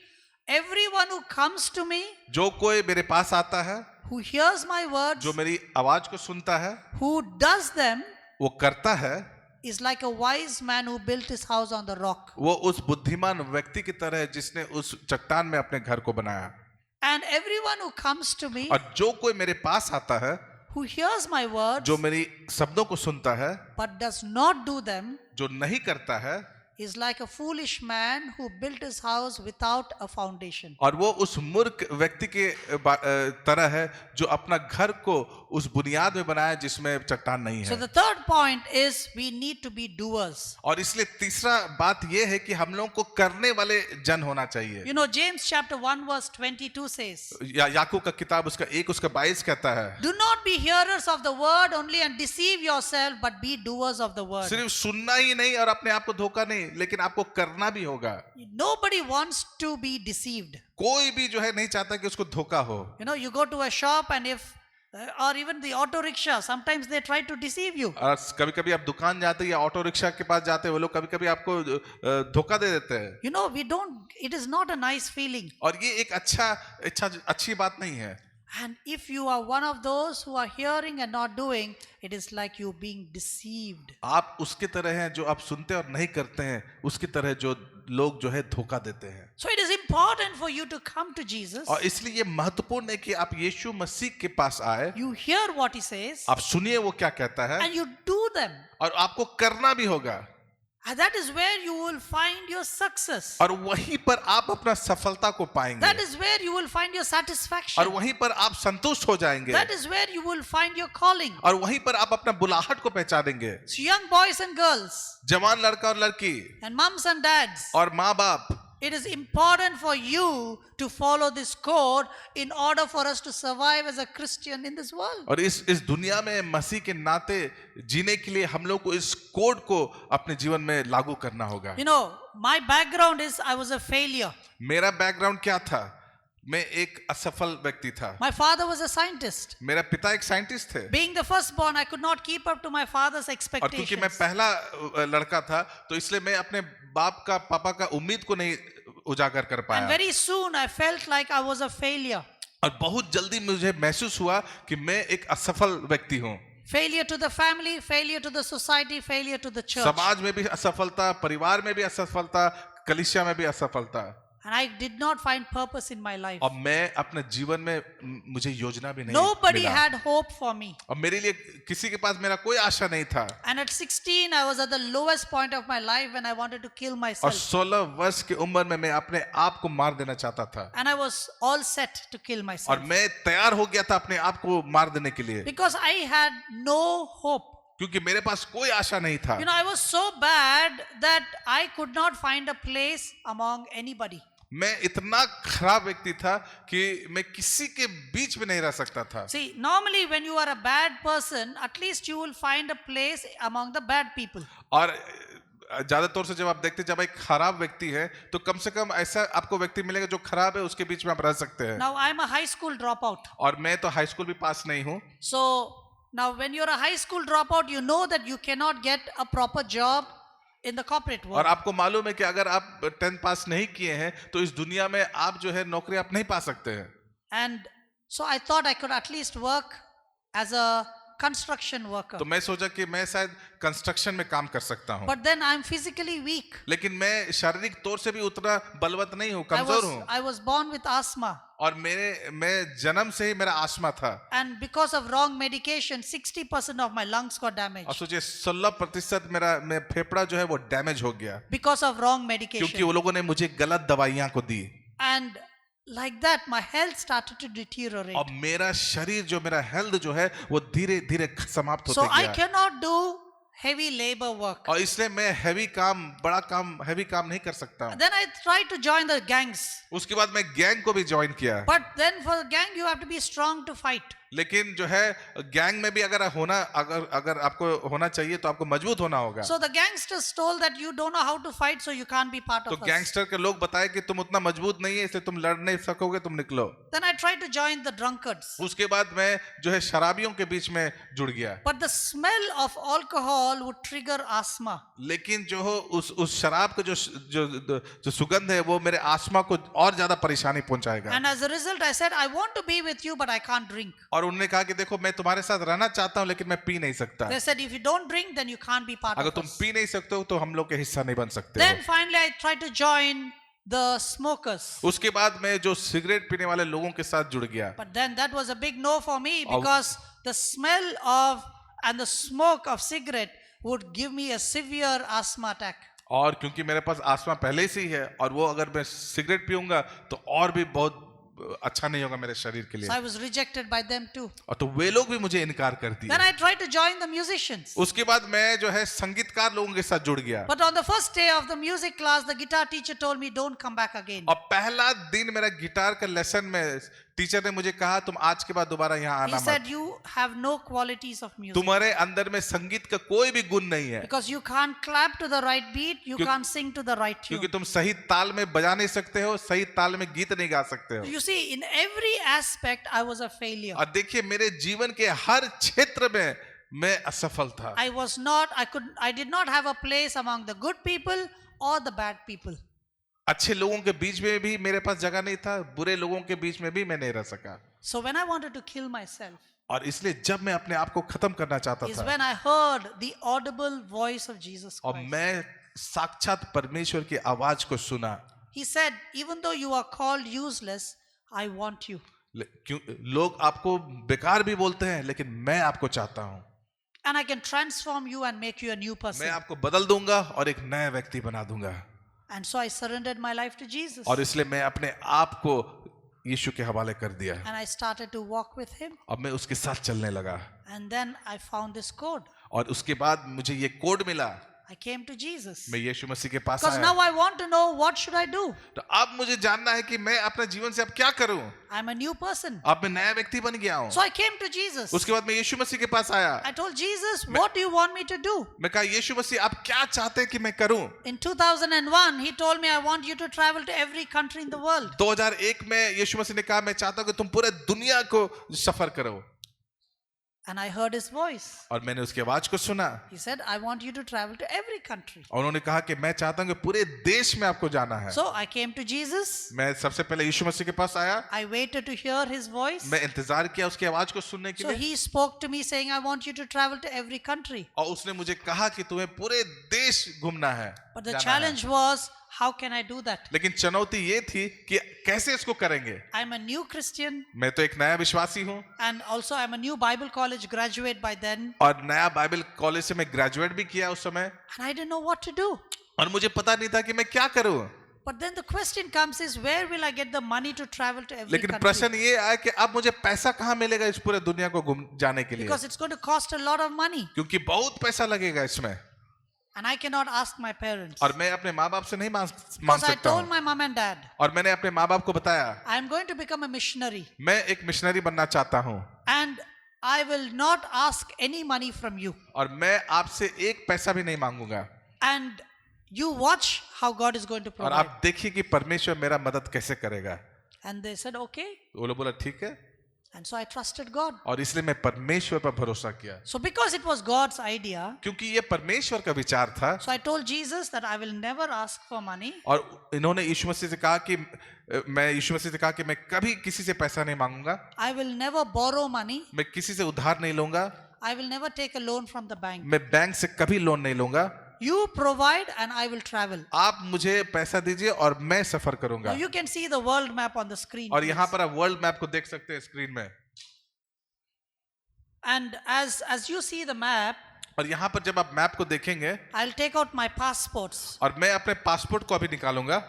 [SPEAKER 1] everyone who comes to me,
[SPEAKER 2] जो कोई मेरे पास आता है,
[SPEAKER 1] who hears my words,
[SPEAKER 2] जो मेरी आवाज को सुनता है,
[SPEAKER 1] who does them,
[SPEAKER 2] वो करता है,
[SPEAKER 1] is like a wise man who built his house on the rock.
[SPEAKER 2] वो उस बुद्धिमान व्यक्ति की तरह है जिसने उस चट्टान में अपने घर को बनाया।
[SPEAKER 1] And everyone who comes to me,
[SPEAKER 2] और जो कोई मेरे पास आता है,
[SPEAKER 1] who hears my words,
[SPEAKER 2] जो मेरी शब्दों को सुनता है,
[SPEAKER 1] but does not do them,
[SPEAKER 2] जो नहीं करता है,
[SPEAKER 1] is like a foolish man who built his house without a foundation.
[SPEAKER 2] और वो उस मूर्ख व्यक्ति के तरह है जो अपना घर को उस बुनियाद में बनाया जिसमें चट्टान नहीं
[SPEAKER 1] So
[SPEAKER 2] है।
[SPEAKER 1] the third point is we need to be doers.
[SPEAKER 2] और इसलिए तीसरा बात यह है कि हम लोगों को करने वाले जन होना चाहिए।
[SPEAKER 1] You know, James chapter 1 verse 22 says,
[SPEAKER 2] याकूब का किताब उसका 1:22 कहता है,
[SPEAKER 1] do not be hearers of the word only and deceive yourself, but be doers of the word.
[SPEAKER 2] सिर्फ सुनना ही नहीं और अपने आप को धोखा नहीं, लेकिन आपको करना भी होगा।
[SPEAKER 1] Nobody wants to be deceived.
[SPEAKER 2] कोई भी जो है नहीं चाहता कि उसको धोखा हो।
[SPEAKER 1] You know, you go to a shop and if or even the auto rickshaw, sometimes they try to deceive you.
[SPEAKER 2] और कभी कभी आप दुकान जाते हैं या ऑटो रिक्शा के पास जाते हैं, वो लोग कभी कभी आपको धोखा दे देते हैं।
[SPEAKER 1] You know, it is not a nice feeling.
[SPEAKER 2] और ये एक अच्छी बात नहीं है।
[SPEAKER 1] And if you are one of those who are hearing and not doing, it is like you being deceived.
[SPEAKER 2] आप उसके तरह हैं जो आप सुनते और नहीं करते हैं, उसकी तरह जो लोग जो है धोखा देते हैं।
[SPEAKER 1] So it is important for you to come to Jesus.
[SPEAKER 2] और इसलिए ये महत्वपूर्ण है कि आप यीशु मसीह के पास आए,
[SPEAKER 1] You hear what he says
[SPEAKER 2] आप सुनिए वो क्या कहता है,
[SPEAKER 1] and you do them.
[SPEAKER 2] और आपको करना भी होगा।
[SPEAKER 1] And that is where you will find your success.
[SPEAKER 2] और वहीं पर आप अपना सफलता को पाएंगे,
[SPEAKER 1] That is where you will find your
[SPEAKER 2] और
[SPEAKER 1] satisfaction.
[SPEAKER 2] वहीं पर आप संतुष्ट हो जाएंगे,
[SPEAKER 1] That is where you will find your calling.
[SPEAKER 2] और वहीं पर आप अपना बुलाहट को पहचानेंगे।
[SPEAKER 1] So young boys and girls
[SPEAKER 2] जवान लड़का और लड़की
[SPEAKER 1] and mums and dads,
[SPEAKER 2] और माँ बाप,
[SPEAKER 1] it is important for you to follow this code in order for us to survive as a Christian in this world.
[SPEAKER 2] और इस दुनिया में मसीह के नाते जीने के लिए हम लोग को इस कोड को अपने जीवन में लागू करना होगा।
[SPEAKER 1] You know, my background is I was a failure.
[SPEAKER 2] मेरा बैकग्राउंड क्या था? मैं एक असफल व्यक्ति था।
[SPEAKER 1] My father was a scientist.
[SPEAKER 2] मेरा पिता एक साइंटिस्ट थे,
[SPEAKER 1] Being the firstborn, I could not keep up to my father's
[SPEAKER 2] और क्योंकि मैं
[SPEAKER 1] expectations.
[SPEAKER 2] पहला लड़का था तो इसलिए मैं अपने बाप का पापा का उम्मीद को नहीं उजागर कर
[SPEAKER 1] And
[SPEAKER 2] पाया,
[SPEAKER 1] very soon I felt like I was a failure.
[SPEAKER 2] और बहुत जल्दी मुझे महसूस हुआ कि मैं एक असफल व्यक्ति हूँ।
[SPEAKER 1] Failure to the family, failure to the society, failure to the church.
[SPEAKER 2] समाज में भी असफलता, परिवार में भी असफलता, कलीसिया में भी असफलता,
[SPEAKER 1] And I did not find purpose in my life.
[SPEAKER 2] और मैं अपने जीवन में मुझे योजना भी नहीं
[SPEAKER 1] Nobody
[SPEAKER 2] मिला,
[SPEAKER 1] had hope for me.
[SPEAKER 2] और मेरे लिए किसी के पास मेरा कोई आशा नहीं था।
[SPEAKER 1] And at 16, I was at the lowest point of my life when I wanted to kill
[SPEAKER 2] और
[SPEAKER 1] myself.
[SPEAKER 2] 16 वर्ष की उम्र में मैं अपने आप को मार देना चाहता था,
[SPEAKER 1] And I was all set to kill
[SPEAKER 2] और
[SPEAKER 1] myself.
[SPEAKER 2] मैं तैयार हो गया था अपने आप को मार देने के लिए,
[SPEAKER 1] Because I had no hope.
[SPEAKER 2] क्योंकि मेरे पास कोई आशा नहीं था।
[SPEAKER 1] You know, I was so bad that I could not find a place among anybody.
[SPEAKER 2] मैं इतना खराब व्यक्ति था कि मैं किसी के बीच में नहीं रह सकता था।
[SPEAKER 1] See, normally when you are a bad person, at least you will find a place among the bad people.
[SPEAKER 2] और ज्यादा तौर से जब आप देखते हैं जब एक खराब व्यक्ति है तो कम से कम ऐसा आपको व्यक्ति मिलेगा जो खराब है, उसके बीच में आप रह सकते हैं।
[SPEAKER 1] Now, I am a high school dropout.
[SPEAKER 2] और मैं तो हाई स्कूल भी पास नहीं हूँ,
[SPEAKER 1] So, now when you're a high school dropout, you know that you cannot get a proper job in the corporate
[SPEAKER 2] और
[SPEAKER 1] world.
[SPEAKER 2] आपको मालूम है कि अगर आप 10th पास नहीं किए हैं तो इस दुनिया में आप जो है नौकरी आप नहीं पा सकते हैं।
[SPEAKER 1] And so I thought I could at least work as a construction worker.
[SPEAKER 2] तो मैं सोचा कि मैं शायद कंस्ट्रक्शन में काम कर सकता हूँ,
[SPEAKER 1] But then I'm physically weak.
[SPEAKER 2] लेकिन मैं शारीरिक तौर से भी उतना बलवत नहीं हूँ, कमजोर हूँ,
[SPEAKER 1] I was born with asthma.
[SPEAKER 2] और मैं जन्म से ही मेरा आस्मा था,
[SPEAKER 1] And because of wrong medication, 60% of my lungs got
[SPEAKER 2] और
[SPEAKER 1] damaged.
[SPEAKER 2] सोचिए 16% मेरा फेफड़ा जो है वो डैमेज हो गया,
[SPEAKER 1] Because of wrong
[SPEAKER 2] क्योंकि
[SPEAKER 1] medication.
[SPEAKER 2] वो लोगों ने मुझे गलत दवाइयां को दी,
[SPEAKER 1] And like that, my health started to deteriorate.
[SPEAKER 2] और मेरा शरीर जो मेरा हेल्थ जो है वो धीरे धीरे समाप्त
[SPEAKER 1] So
[SPEAKER 2] होते
[SPEAKER 1] I
[SPEAKER 2] गया,
[SPEAKER 1] cannot do heavy labor work.
[SPEAKER 2] और इसलिए मैं हैवी काम नहीं कर सकता हूँ।
[SPEAKER 1] Then I tried to join the gangs.
[SPEAKER 2] उसके बाद मैं गैंग को भी ज्वाइन किया,
[SPEAKER 1] But then for the gang, you have to be strong to fight.
[SPEAKER 2] लेकिन जो है गैंग में भी अगर आपको होना चाहिए तो आपको मजबूत होना होगा।
[SPEAKER 1] So the gangsters told that you don't know how to fight, so you can't be part
[SPEAKER 2] तो
[SPEAKER 1] of us.
[SPEAKER 2] गैंगस्टर के लोग बताए कि तुम उतना मजबूत नहीं है इसलिए तुम लड़ नहीं सकोगे, तुम निकलो।
[SPEAKER 1] Then I tried to join the drunkards.
[SPEAKER 2] उसके बाद मैं जो है शराबियों के बीच में जुड़ गया,
[SPEAKER 1] But the smell of alcohol would trigger asthma.
[SPEAKER 2] लेकिन जो हो उस शराब का जो सुगंध है वो मेरे आस्मा को और ज्यादा परेशानी पहुंचाएगा।
[SPEAKER 1] And as a result, I said, I want to be with you, but I can't drink.
[SPEAKER 2] और उन्होंने कहा कि देखो मैं तुम्हारे साथ रहना चाहता हूं लेकिन मैं पी नहीं सकता।
[SPEAKER 1] They said, if you don't drink, then you can't be part
[SPEAKER 2] अगर
[SPEAKER 1] of
[SPEAKER 2] तुम
[SPEAKER 1] us.
[SPEAKER 2] पी नहीं सकते हो तो हम लोग के हिस्सा नहीं बन सकते
[SPEAKER 1] Then
[SPEAKER 2] हो।
[SPEAKER 1] finally, I tried to join the smokers.
[SPEAKER 2] उसके बाद मैं जो सिगरेट पीने वाले लोगों के साथ जुड़ गया,
[SPEAKER 1] But then that was a big no for me, because the smell of and the smoke of cigarette would give me a severe asthma attack.
[SPEAKER 2] और क्योंकि मेरे पास आस्मा पहले से ही है और वो अगर मैं सिगरेट पीऊंगा तो और भी बहुत अच्छा नहीं होगा मेरे शरीर के लिए,
[SPEAKER 1] So I was rejected by them too.
[SPEAKER 2] और तो वे लोग भी मुझे इनकार कर
[SPEAKER 1] Then
[SPEAKER 2] दिया।
[SPEAKER 1] I tried to join the musicians.
[SPEAKER 2] उसके बाद मैं जो है संगीतकार लोगों के साथ जुड़ गया,
[SPEAKER 1] But on the first day of the music class, the guitar teacher told me, don't come back again.
[SPEAKER 2] और पहला दिन मेरा गिटार का लेसन में टीचर ने मुझे कहा तुम आज के बाद दोबारा यहाँ
[SPEAKER 1] He
[SPEAKER 2] आना
[SPEAKER 1] said,
[SPEAKER 2] मत,
[SPEAKER 1] you have no qualities of music.
[SPEAKER 2] तुम्हारे अंदर में संगीत का कोई भी गुण नहीं है,
[SPEAKER 1] Because you can't clap to the right beat, you
[SPEAKER 2] क्यों-
[SPEAKER 1] can't sing to the right tune.
[SPEAKER 2] क्योंकि तुम सही ताल में बजा नहीं सकते हो, सही ताल में गीत नहीं गा सकते हो।
[SPEAKER 1] You see, in every aspect, I was a failure.
[SPEAKER 2] और देखिए मेरे जीवन के हर क्षेत्र में मैं असफल था।
[SPEAKER 1] I did not have a place among the good people or the bad people.
[SPEAKER 2] अच्छे लोगों के बीच में भी मेरे पास जगह नहीं था, बुरे लोगों के बीच में भी मैं नहीं रह सका।
[SPEAKER 1] So when I wanted to kill myself,
[SPEAKER 2] और इसलिए जब मैं अपने आप को खत्म करना चाहता
[SPEAKER 1] is
[SPEAKER 2] था
[SPEAKER 1] when I heard the audible voice of Jesus
[SPEAKER 2] और
[SPEAKER 1] Christ.
[SPEAKER 2] मैं साक्षात परमेश्वर की आवाज को सुना,
[SPEAKER 1] He said, even though you are called useless, I want you.
[SPEAKER 2] क्यों लोग आपको बेकार भी बोलते हैं, लेकिन मैं आपको चाहता हूं,
[SPEAKER 1] And I can transform you and make you a new
[SPEAKER 2] मैं
[SPEAKER 1] person.
[SPEAKER 2] आपको बदल दूंगा और एक नया व्यक्ति बना दूंगा।
[SPEAKER 1] And so I surrendered my life to Jesus.
[SPEAKER 2] और इसलिए मैं अपने आप को यीशु के हवाले कर दिया
[SPEAKER 1] And I started to walk with him.
[SPEAKER 2] अब मैं उसके साथ चलने लगा।
[SPEAKER 1] And then I found this code.
[SPEAKER 2] और उसके बाद मुझे ये कोड मिला,
[SPEAKER 1] I came to Jesus.
[SPEAKER 2] मैं यीशु मसीह के पास
[SPEAKER 1] Because
[SPEAKER 2] आया।
[SPEAKER 1] now I want to know what should I do.
[SPEAKER 2] तो अब मुझे जानना है कि मैं अपने जीवन से अब क्या करूं।
[SPEAKER 1] I'm a new person.
[SPEAKER 2] अब मैं नया व्यक्ति बन गया हूं।
[SPEAKER 1] So I came to Jesus.
[SPEAKER 2] उसके बाद मैं यीशु मसीह के पास आया।
[SPEAKER 1] I told Jesus, what do you want me to do?
[SPEAKER 2] मैं कहा यीशु मसीह आप क्या चाहते हैं कि मैं करूं।
[SPEAKER 1] In 2001, he told me, I want you to travel to every country in the world.
[SPEAKER 2] 2001 में यीशु मसीह ने कहा मैं चाहता हूं कि तुम पूरे दुनिया को सफर करो।
[SPEAKER 1] And I heard his voice.
[SPEAKER 2] और मैंने उसकी आवाज को सुना।
[SPEAKER 1] He said, I want you to travel to every country.
[SPEAKER 2] और उन्होंने कहा कि मैं चाहता हूं कि पूरे देश में आपको जाना है।
[SPEAKER 1] So I came to Jesus.
[SPEAKER 2] मैं सबसे पहले यीशु मसीह के पास आया।
[SPEAKER 1] I waited to hear his voice.
[SPEAKER 2] मैं इंतजार किया उसकी आवाज को सुनने के
[SPEAKER 1] So
[SPEAKER 2] लिए।
[SPEAKER 1] he spoke to me saying, I want you to travel to every country.
[SPEAKER 2] और उसने मुझे कहा कि तुम्हें पूरे देश घूमना है,
[SPEAKER 1] But the
[SPEAKER 2] जाना है।
[SPEAKER 1] challenge was, how can I do that?
[SPEAKER 2] लेकिन चुनौती ये थी कि कैसे इसको करेंगे।
[SPEAKER 1] I'm a new Christian
[SPEAKER 2] मैं तो एक नया विश्वासी हूँ
[SPEAKER 1] and also I'm a new Bible college graduate by then.
[SPEAKER 2] और नया बाइबल कॉलेज से मैं ग्रेजुएट भी किया उस समय,
[SPEAKER 1] And I didn't know what to do.
[SPEAKER 2] और मुझे पता नहीं था कि मैं क्या करूँ।
[SPEAKER 1] But then the question comes is, where will I get the money to travel to every
[SPEAKER 2] लेकिन
[SPEAKER 1] country?
[SPEAKER 2] प्रश्न ये आया कि अब मुझे पैसा कहाँ मिलेगा इस पूरे दुनिया को घूम जाने के लिए,
[SPEAKER 1] Because it's going to cost a lot of money.
[SPEAKER 2] क्योंकि बहुत पैसा लगेगा इसमें
[SPEAKER 1] And I cannot ask my parents.
[SPEAKER 2] और मैं अपने माँ बाप से नहीं मांग
[SPEAKER 1] Because I
[SPEAKER 2] सकता
[SPEAKER 1] told
[SPEAKER 2] हूँ।
[SPEAKER 1] my mom and dad,
[SPEAKER 2] और मैंने अपने माँ बाप को बताया
[SPEAKER 1] I'm going to become a missionary.
[SPEAKER 2] मैं एक मिशनरी बनना चाहता हूँ
[SPEAKER 1] And I will not ask any money from you.
[SPEAKER 2] और मैं आपसे एक पैसा भी नहीं मांगूंगा,
[SPEAKER 1] And you watch how God is going to
[SPEAKER 2] और
[SPEAKER 1] provide.
[SPEAKER 2] आप देखिए कि परमेश्वर मेरा मदद कैसे करेगा।
[SPEAKER 1] And they said, okay.
[SPEAKER 2] वो लोग बोला ठीक है,
[SPEAKER 1] And so I trusted God.
[SPEAKER 2] और इसलिए मैं परमेश्वर पर भरोसा किया,
[SPEAKER 1] So because it was God's idea,
[SPEAKER 2] क्योंकि ये परमेश्वर का विचार था।
[SPEAKER 1] so I told Jesus that I will never ask for money.
[SPEAKER 2] और इन्होंने यीशु मसीह से कहा कि मैं कभी किसी से पैसा नहीं मांगूंगा,
[SPEAKER 1] I will never borrow money.
[SPEAKER 2] मैं किसी से उधार नहीं लूंगा,
[SPEAKER 1] I will never take a loan from the bank.
[SPEAKER 2] मैं बैंक से कभी लोन नहीं लूंगा।
[SPEAKER 1] You provide and I will travel.
[SPEAKER 2] आप मुझे पैसा दीजिए और मैं सफर
[SPEAKER 1] Now
[SPEAKER 2] करूंगा।
[SPEAKER 1] you can see the world map on the screen.
[SPEAKER 2] और यहाँ
[SPEAKER 1] please.
[SPEAKER 2] पर आप वर्ल्ड मैप को देख सकते हैं स्क्रीन में।
[SPEAKER 1] And as you see the map,
[SPEAKER 2] और यहाँ पर जब आप मैप को देखेंगे,
[SPEAKER 1] I'll take out my passports.
[SPEAKER 2] और मैं अपने पासपोर्ट को अभी निकालूंगा।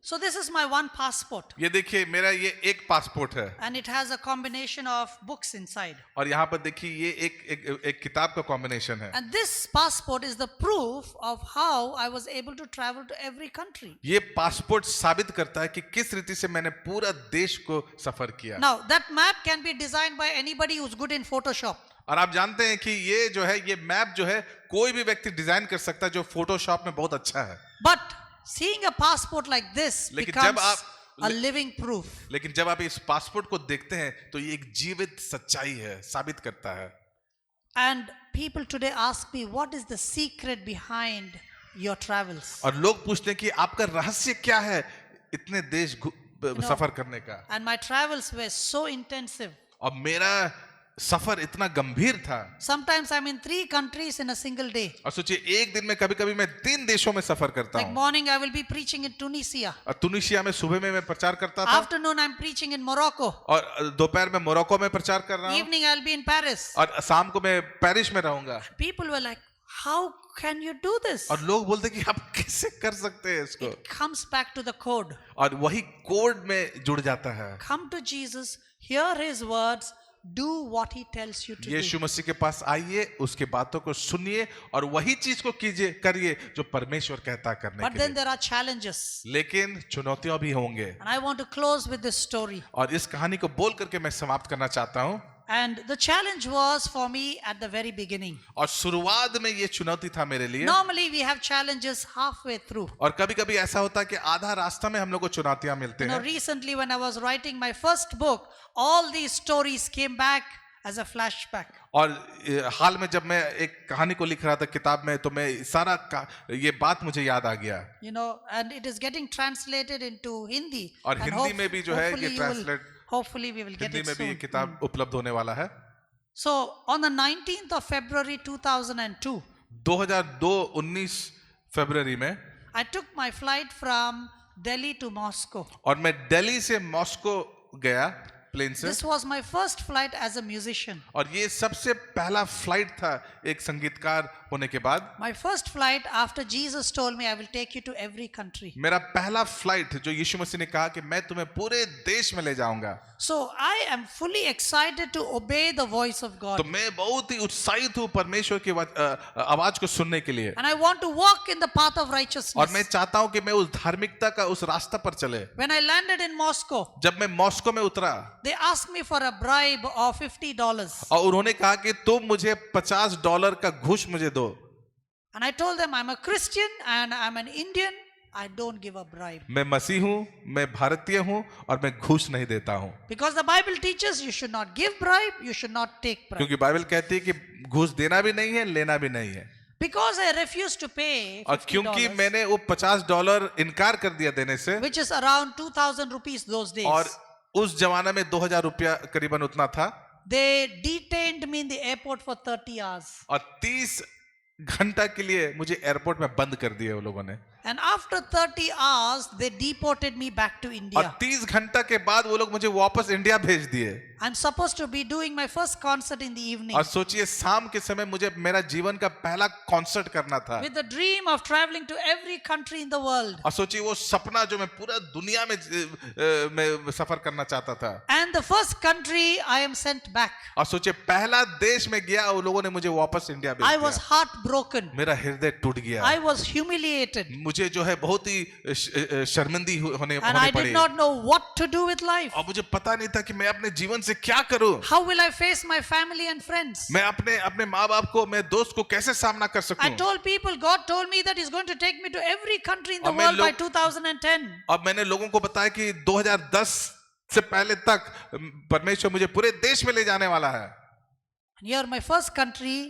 [SPEAKER 1] So this is my one passport.
[SPEAKER 2] ये देखिए मेरा ये एक पासपोर्ट है,
[SPEAKER 1] And it has a combination of books inside.
[SPEAKER 2] और यहाँ पर देखिए ये एक किताब का कॉम्बिनेशन है।
[SPEAKER 1] And this passport is the proof of how I was able to travel to every country.
[SPEAKER 2] ये पासपोर्ट साबित करता है कि किस रीति से मैंने पूरा देश को सफर किया।
[SPEAKER 1] Now that map can be designed by anybody who's good in Photoshop.
[SPEAKER 2] और आप जानते हैं कि ये जो है ये मैप जो है कोई भी व्यक्ति डिजाइन कर सकता है जो फोटोशॉप में बहुत अच्छा है।
[SPEAKER 1] But seeing a passport like this
[SPEAKER 2] लेकिन
[SPEAKER 1] becomes
[SPEAKER 2] जब आप
[SPEAKER 1] a living proof.
[SPEAKER 2] लेकिन जब आप इस पासपोर्ट को देखते हैं तो ये एक जीवित सच्चाई है, साबित करता है।
[SPEAKER 1] And people today ask me, what is the secret behind your travels?
[SPEAKER 2] और लोग पूछते हैं कि आपका रहस्य क्या है इतने देश सफर करने का।
[SPEAKER 1] And my travels were so intensive.
[SPEAKER 2] और मेरा सफर इतना गंभीर था।
[SPEAKER 1] Sometimes I'm in 3 countries in a single day.
[SPEAKER 2] और सोचिए एक दिन में कभी-कभी मैं 3 देशों में सफर करता
[SPEAKER 1] Like
[SPEAKER 2] हूँ।
[SPEAKER 1] morning I will be preaching in Tunisia.
[SPEAKER 2] और तुनिशिया में सुबह में मैं प्रचार करता था,
[SPEAKER 1] Afternoon I'm preaching in Morocco.
[SPEAKER 2] और दोपहर में मोरक्को में प्रचार कर रहा हूँ,
[SPEAKER 1] Evening I'll be in Paris.
[SPEAKER 2] और शाम को मैं पेरिस में रहूंगा।
[SPEAKER 1] People were like, how can you do this?
[SPEAKER 2] और लोग बोलते कि आप कैसे कर सकते हैं इसको।
[SPEAKER 1] It comes back to the code.
[SPEAKER 2] और वही कोड में जुड़ जाता है।
[SPEAKER 1] Come to Jesus, hear his words, do what he tells you to do.
[SPEAKER 2] यीशु मसीह के पास आइए, उसके बातों को सुनिए और वही चीज को कीजिए, करिए जो परमेश्वर कहता है करने
[SPEAKER 1] But
[SPEAKER 2] के
[SPEAKER 1] then
[SPEAKER 2] लिए।
[SPEAKER 1] there are challenges.
[SPEAKER 2] लेकिन चुनौतियां भी होंगे
[SPEAKER 1] And I want to close with this story.
[SPEAKER 2] और इस कहानी को बोल करके मैं समाप्त करना चाहता हूं।
[SPEAKER 1] And the challenge was for me at the very beginning.
[SPEAKER 2] और शुरुआत में ये चुनौती था मेरे लिए।
[SPEAKER 1] Normally we have challenges halfway through.
[SPEAKER 2] और कभी-कभी ऐसा होता है कि आधा रास्ता में हम लोग को चुनौतियां मिलते
[SPEAKER 1] You know,
[SPEAKER 2] हैं।
[SPEAKER 1] recently when I was writing my first book, all these stories came back as a flashback.
[SPEAKER 2] और हाल में जब मैं एक कहानी को लिख रहा था किताब में, तो मैं ये बात मुझे याद आ गया।
[SPEAKER 1] You know, and it is getting translated into Hindi.
[SPEAKER 2] और
[SPEAKER 1] And
[SPEAKER 2] हिंदी में भी जो है
[SPEAKER 1] hopefully
[SPEAKER 2] ये
[SPEAKER 1] you will-
[SPEAKER 2] translate,
[SPEAKER 1] Hopefully we will get
[SPEAKER 2] Hindi
[SPEAKER 1] it
[SPEAKER 2] में भी ये
[SPEAKER 1] soon.
[SPEAKER 2] किताब उपलब्ध होने वाला है।
[SPEAKER 1] So on the 19th of February 2002,
[SPEAKER 2] 2019 फरवरी में
[SPEAKER 1] I took my flight from Delhi to Moscow.
[SPEAKER 2] और मैं दिल्ली से मॉस्को गया प्लेन से।
[SPEAKER 1] This was my first flight as a musician.
[SPEAKER 2] और ये सबसे पहला फ्लाइट था एक संगीतकार होने के बाद।
[SPEAKER 1] My first flight after Jesus told me I will take you to every country.
[SPEAKER 2] मेरा पहला फ्लाइट जो यीशु मसीह ने कहा कि मैं तुम्हें पूरे देश में ले जाऊंगा।
[SPEAKER 1] So I am fully excited to obey the voice of God.
[SPEAKER 2] तो मैं बहुत ही उत्साहित हूँ परमेश्वर की आवाज को सुनने के लिए।
[SPEAKER 1] And I want to walk in the path of
[SPEAKER 2] और
[SPEAKER 1] righteousness.
[SPEAKER 2] मैं चाहता हूँ कि मैं उस धार्मिकता का उस रास्ता पर चले।
[SPEAKER 1] When I landed in Moscow,
[SPEAKER 2] जब मैं मॉस्को में उतरा
[SPEAKER 1] they asked me for a bribe of $50.
[SPEAKER 2] और उन्होंने कहा कि तुम मुझे $50 का घूस मुझे दो।
[SPEAKER 1] And I told them I'm a Christian and I'm an Indian. I don't give a bribe.
[SPEAKER 2] मैं मसीह हूँ, मैं भारतीय हूँ और मैं घूस नहीं देता हूँ।
[SPEAKER 1] Because the Bible teaches you should not give bribe, you should not take bribe.
[SPEAKER 2] क्योंकि बाइबल कहती है कि घूस देना भी नहीं है, लेना भी नहीं है।
[SPEAKER 1] Because I refused to pay
[SPEAKER 2] और क्योंकि
[SPEAKER 1] $50,
[SPEAKER 2] मैंने वो $50 इनकार कर दिया देने से,
[SPEAKER 1] which is around 2,000 rupees those days,
[SPEAKER 2] और उस जमाना में 2000 रुपया करीबन उतना था,
[SPEAKER 1] they detained me in the airport for 30 hours.
[SPEAKER 2] और 30 घंटा के लिए मुझे एयरपोर्ट में बंद कर दिया वो लोगों ने।
[SPEAKER 1] And after 30 hours, they deported me back to
[SPEAKER 2] और
[SPEAKER 1] India.
[SPEAKER 2] 30 घंटा के बाद वो लोग मुझे वापस इंडिया भेज दिए।
[SPEAKER 1] I'm supposed to be doing my first concert in the evening
[SPEAKER 2] और सोचिए शाम के समय मुझे मेरा जीवन का पहला कॉन्सर्ट करना था।
[SPEAKER 1] with the dream of traveling to every country in the world.
[SPEAKER 2] और सोचिए वो सपना जो मैं पूरा दुनिया में मैं सफर करना चाहता था।
[SPEAKER 1] And the first country I am sent back.
[SPEAKER 2] और सोचिए पहला देश में गया और लोगों ने मुझे वापस इंडिया भेज
[SPEAKER 1] I
[SPEAKER 2] दिया।
[SPEAKER 1] was heartbroken.
[SPEAKER 2] मेरा हृदय टूट गया।
[SPEAKER 1] I was humiliated.
[SPEAKER 2] मुझे जो है बहुत ही शर्मिंदी होने
[SPEAKER 1] And I
[SPEAKER 2] पड़ी।
[SPEAKER 1] did not know what to do with life.
[SPEAKER 2] और मुझे पता नहीं था कि मैं अपने जीवन से क्या करूं।
[SPEAKER 1] How will I face my family and friends?
[SPEAKER 2] मैं अपने माँ बाप को, मैं दोस्त को कैसे सामना कर
[SPEAKER 1] I
[SPEAKER 2] सकूं।
[SPEAKER 1] told people, God told me that He's going to take me to every country in the
[SPEAKER 2] और मैं
[SPEAKER 1] world by
[SPEAKER 2] लोग-
[SPEAKER 1] 2010.
[SPEAKER 2] अब मैंने लोगों को बताया कि 2010 से पहले तक परमेश्वर मुझे पूरे देश में ले जाने वाला है।
[SPEAKER 1] And here, my first country,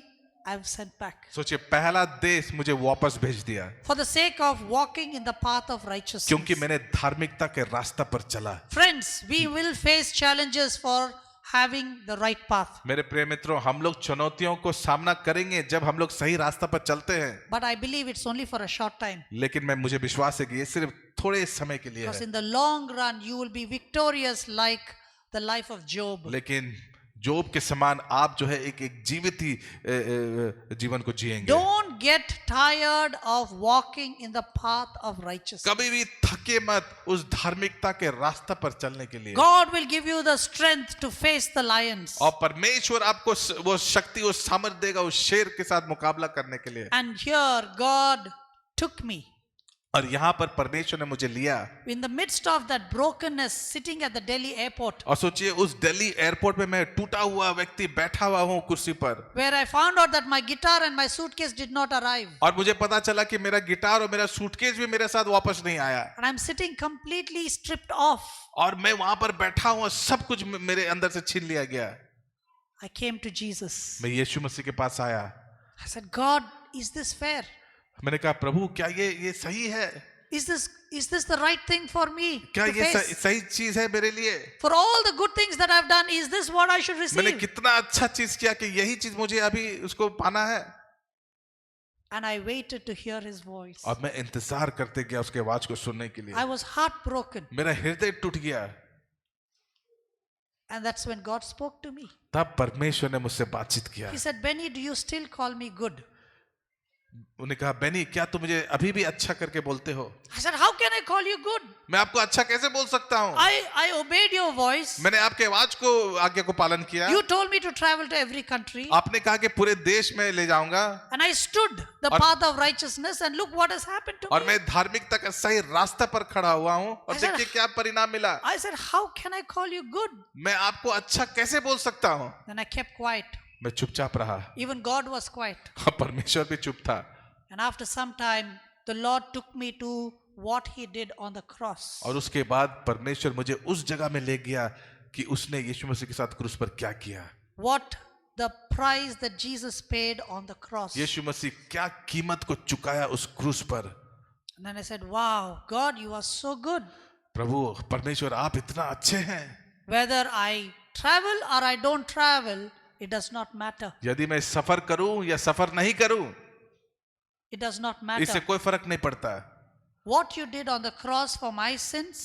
[SPEAKER 1] I was sent back.
[SPEAKER 2] सोचिए पहला देश मुझे वापस भेज दिया
[SPEAKER 1] For the sake of walking in the path of righteousness.
[SPEAKER 2] क्योंकि मैंने धार्मिकता के रास्ता पर चला।
[SPEAKER 1] Friends, we will face challenges for having the right path.
[SPEAKER 2] मेरे प्रिय मित्रों, हम लोग चुनौतियों को सामना करेंगे जब हम लोग सही रास्ता पर चलते हैं।
[SPEAKER 1] But I believe it's only for a short time.
[SPEAKER 2] लेकिन मुझे विश्वास है कि ये सिर्फ थोड़े समय के लिए
[SPEAKER 1] Because
[SPEAKER 2] है।
[SPEAKER 1] in the long run, you will be victorious like the life of Job.
[SPEAKER 2] लेकिन जोब के समान आप जो है एक जीवित ही जीवन को जिएंगे।
[SPEAKER 1] Don't get tired of walking in the path of righteousness.
[SPEAKER 2] कभी भी थके मत उस धार्मिकता के रास्ता पर चलने के लिए।
[SPEAKER 1] God will give you the strength to face the lions.
[SPEAKER 2] और परमेश्वर आपको वो शक्ति, वो सामर्थ्य देगा उस शेर के साथ मुकाबला करने के लिए।
[SPEAKER 1] And here, God took me.
[SPEAKER 2] और यहाँ पर परमेश्वर ने मुझे लिया।
[SPEAKER 1] In the midst of that brokenness, sitting at the Delhi airport,
[SPEAKER 2] और सोचिए उस दिल्ली एयरपोर्ट में मैं टूटा हुआ व्यक्ति बैठा हुआ हूँ कुर्सी पर।
[SPEAKER 1] where I found out that my guitar and my suitcase did not arrive.
[SPEAKER 2] और मुझे पता चला कि मेरा गिटार और मेरा सूटकेस भी मेरे साथ वापस नहीं आया।
[SPEAKER 1] And I'm sitting completely stripped off.
[SPEAKER 2] और मैं वहां पर बैठा हूँ, सब कुछ मेरे अंदर से छीन लिया गया।
[SPEAKER 1] I came to Jesus.
[SPEAKER 2] मैं यीशु मसीह के पास आया।
[SPEAKER 1] I said, God, is this fair?
[SPEAKER 2] मैंने कहा प्रभु क्या ये सही है?
[SPEAKER 1] Is this the right thing for me
[SPEAKER 2] क्या
[SPEAKER 1] to
[SPEAKER 2] ये
[SPEAKER 1] face?
[SPEAKER 2] सही चीज है मेरे लिए?
[SPEAKER 1] For all the good things that I've done, is this what I should
[SPEAKER 2] मैंने
[SPEAKER 1] receive?
[SPEAKER 2] कितना अच्छा चीज किया कि यही चीज मुझे अभी उसको पाना है।
[SPEAKER 1] And I waited to hear his voice.
[SPEAKER 2] और मैं इंतजार करते गया उसके आवाज को सुनने के लिए।
[SPEAKER 1] I was heartbroken.
[SPEAKER 2] मेरा हृदय टूट गया।
[SPEAKER 1] And that's when God spoke to me.
[SPEAKER 2] तब परमेश्वर ने मुझसे बातचीत किया।
[SPEAKER 1] He said, Benny, do you still call me good?
[SPEAKER 2] उन्हें कहा, बेनी क्या तुम मुझे अभी भी अच्छा करके बोलते हो?
[SPEAKER 1] I said, how can I call you good?
[SPEAKER 2] मैं आपको अच्छा कैसे बोल सकता हूँ?
[SPEAKER 1] I obeyed your voice.
[SPEAKER 2] मैंने आपके आवाज को, आज्ञा को पालन किया।
[SPEAKER 1] You told me to travel to every country.
[SPEAKER 2] आपने कहा कि पूरे देश में ले जाऊंगा,
[SPEAKER 1] And I stood the path of righteousness, and look what has happened to
[SPEAKER 2] और
[SPEAKER 1] me.
[SPEAKER 2] मैं धार्मिकता का सही रास्ता पर खड़ा हुआ हूँ, और
[SPEAKER 1] ऐसा-
[SPEAKER 2] देखिए क्या परिणाम मिला।
[SPEAKER 1] I said, how can I call you good?
[SPEAKER 2] मैं आपको अच्छा कैसे बोल सकता हूँ?
[SPEAKER 1] Then I kept quiet.
[SPEAKER 2] मैं चुपचाप रहा,
[SPEAKER 1] Even God was quiet.
[SPEAKER 2] और परमेश्वर भी चुप था।
[SPEAKER 1] And after some time, the Lord took me to what he did on the cross.
[SPEAKER 2] और उसके बाद परमेश्वर मुझे उस जगह में ले गया कि उसने यीशु मसीह के साथ क्रूस पर क्या किया।
[SPEAKER 1] What the price that Jesus paid on the cross.
[SPEAKER 2] यीशु मसीह क्या कीमत को चुकाया उस क्रूस पर।
[SPEAKER 1] And then I said, wow, God, you are so good.
[SPEAKER 2] प्रभु परमेश्वर आप इतना अच्छे हैं।
[SPEAKER 1] Whether I travel or I don't travel, it does not matter.
[SPEAKER 2] यदि मैं सफर करूं या सफर नहीं करूं,
[SPEAKER 1] It does not
[SPEAKER 2] इससे
[SPEAKER 1] matter.
[SPEAKER 2] कोई फर्क नहीं पड़ता।
[SPEAKER 1] What you did on the cross for my sins,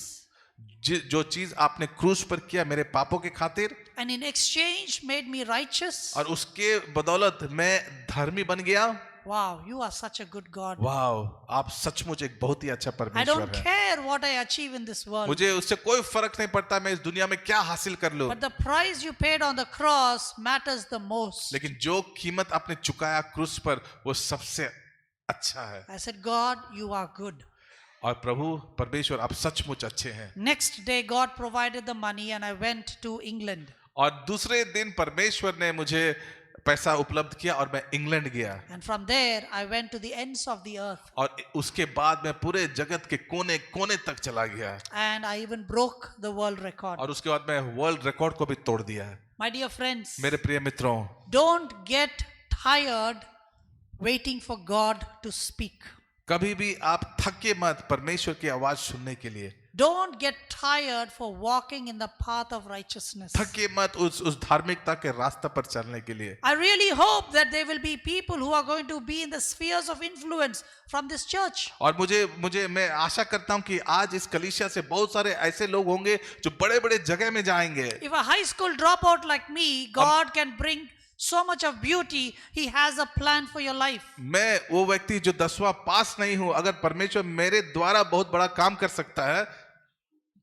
[SPEAKER 2] जो चीज आपने क्रूस पर किया मेरे पापों के खातिर,
[SPEAKER 1] and in exchange made me righteous.
[SPEAKER 2] और उसके बदौलत मैं धर्मी बन गया।
[SPEAKER 1] Wow, you are such a good God.
[SPEAKER 2] वाह, आप सचमुच एक बहुत ही अच्छा
[SPEAKER 1] I
[SPEAKER 2] परमेश्वर
[SPEAKER 1] don't
[SPEAKER 2] हैं।
[SPEAKER 1] care what I achieve in this world.
[SPEAKER 2] मुझे उससे कोई फर्क नहीं पड़ता मैं इस दुनिया में क्या हासिल कर लूं,
[SPEAKER 1] But the price you paid on the cross matters the most.
[SPEAKER 2] लेकिन जो कीमत आपने चुकाया क्रूस पर वो सबसे अच्छा है।
[SPEAKER 1] I said, God, you are good.
[SPEAKER 2] और प्रभु परमेश्वर आप सचमुच अच्छे हैं।
[SPEAKER 1] Next day, God provided the money and I went to England.
[SPEAKER 2] और दूसरे दिन परमेश्वर ने मुझे पैसा उपलब्ध किया और मैं इंग्लैंड गया,
[SPEAKER 1] And from there, I went to the ends of the earth.
[SPEAKER 2] और उसके बाद मैं पूरे जगत के कोने कोने तक चला गया,
[SPEAKER 1] And I even broke the world record.
[SPEAKER 2] और उसके बाद मैं वर्ल्ड रिकॉर्ड को भी तोड़ दिया।
[SPEAKER 1] My dear friends,
[SPEAKER 2] मेरे प्रिय मित्रों,
[SPEAKER 1] don't get tired waiting for God to speak.
[SPEAKER 2] कभी भी आप थके मत परमेश्वर की आवाज सुनने के लिए।
[SPEAKER 1] Don't get tired for walking in the path of righteousness.
[SPEAKER 2] थके मत उस धार्मिकता के रास्ते पर चलने के लिए।
[SPEAKER 1] I really hope that there will be people who are going to be in the spheres of influence from this church.
[SPEAKER 2] और मैं आशा करता हूं कि आज इस कलीसिया से बहुत सारे ऐसे लोग होंगे जो बड़े बड़े जगह में जाएंगे।
[SPEAKER 1] If a high school dropout like me, God can bring so much of beauty. He has a plan for your life.
[SPEAKER 2] मैं वो व्यक्ति जो 10वां पास नहीं हूं, अगर परमेश्वर मेरे द्वारा बहुत बड़ा काम कर सकता है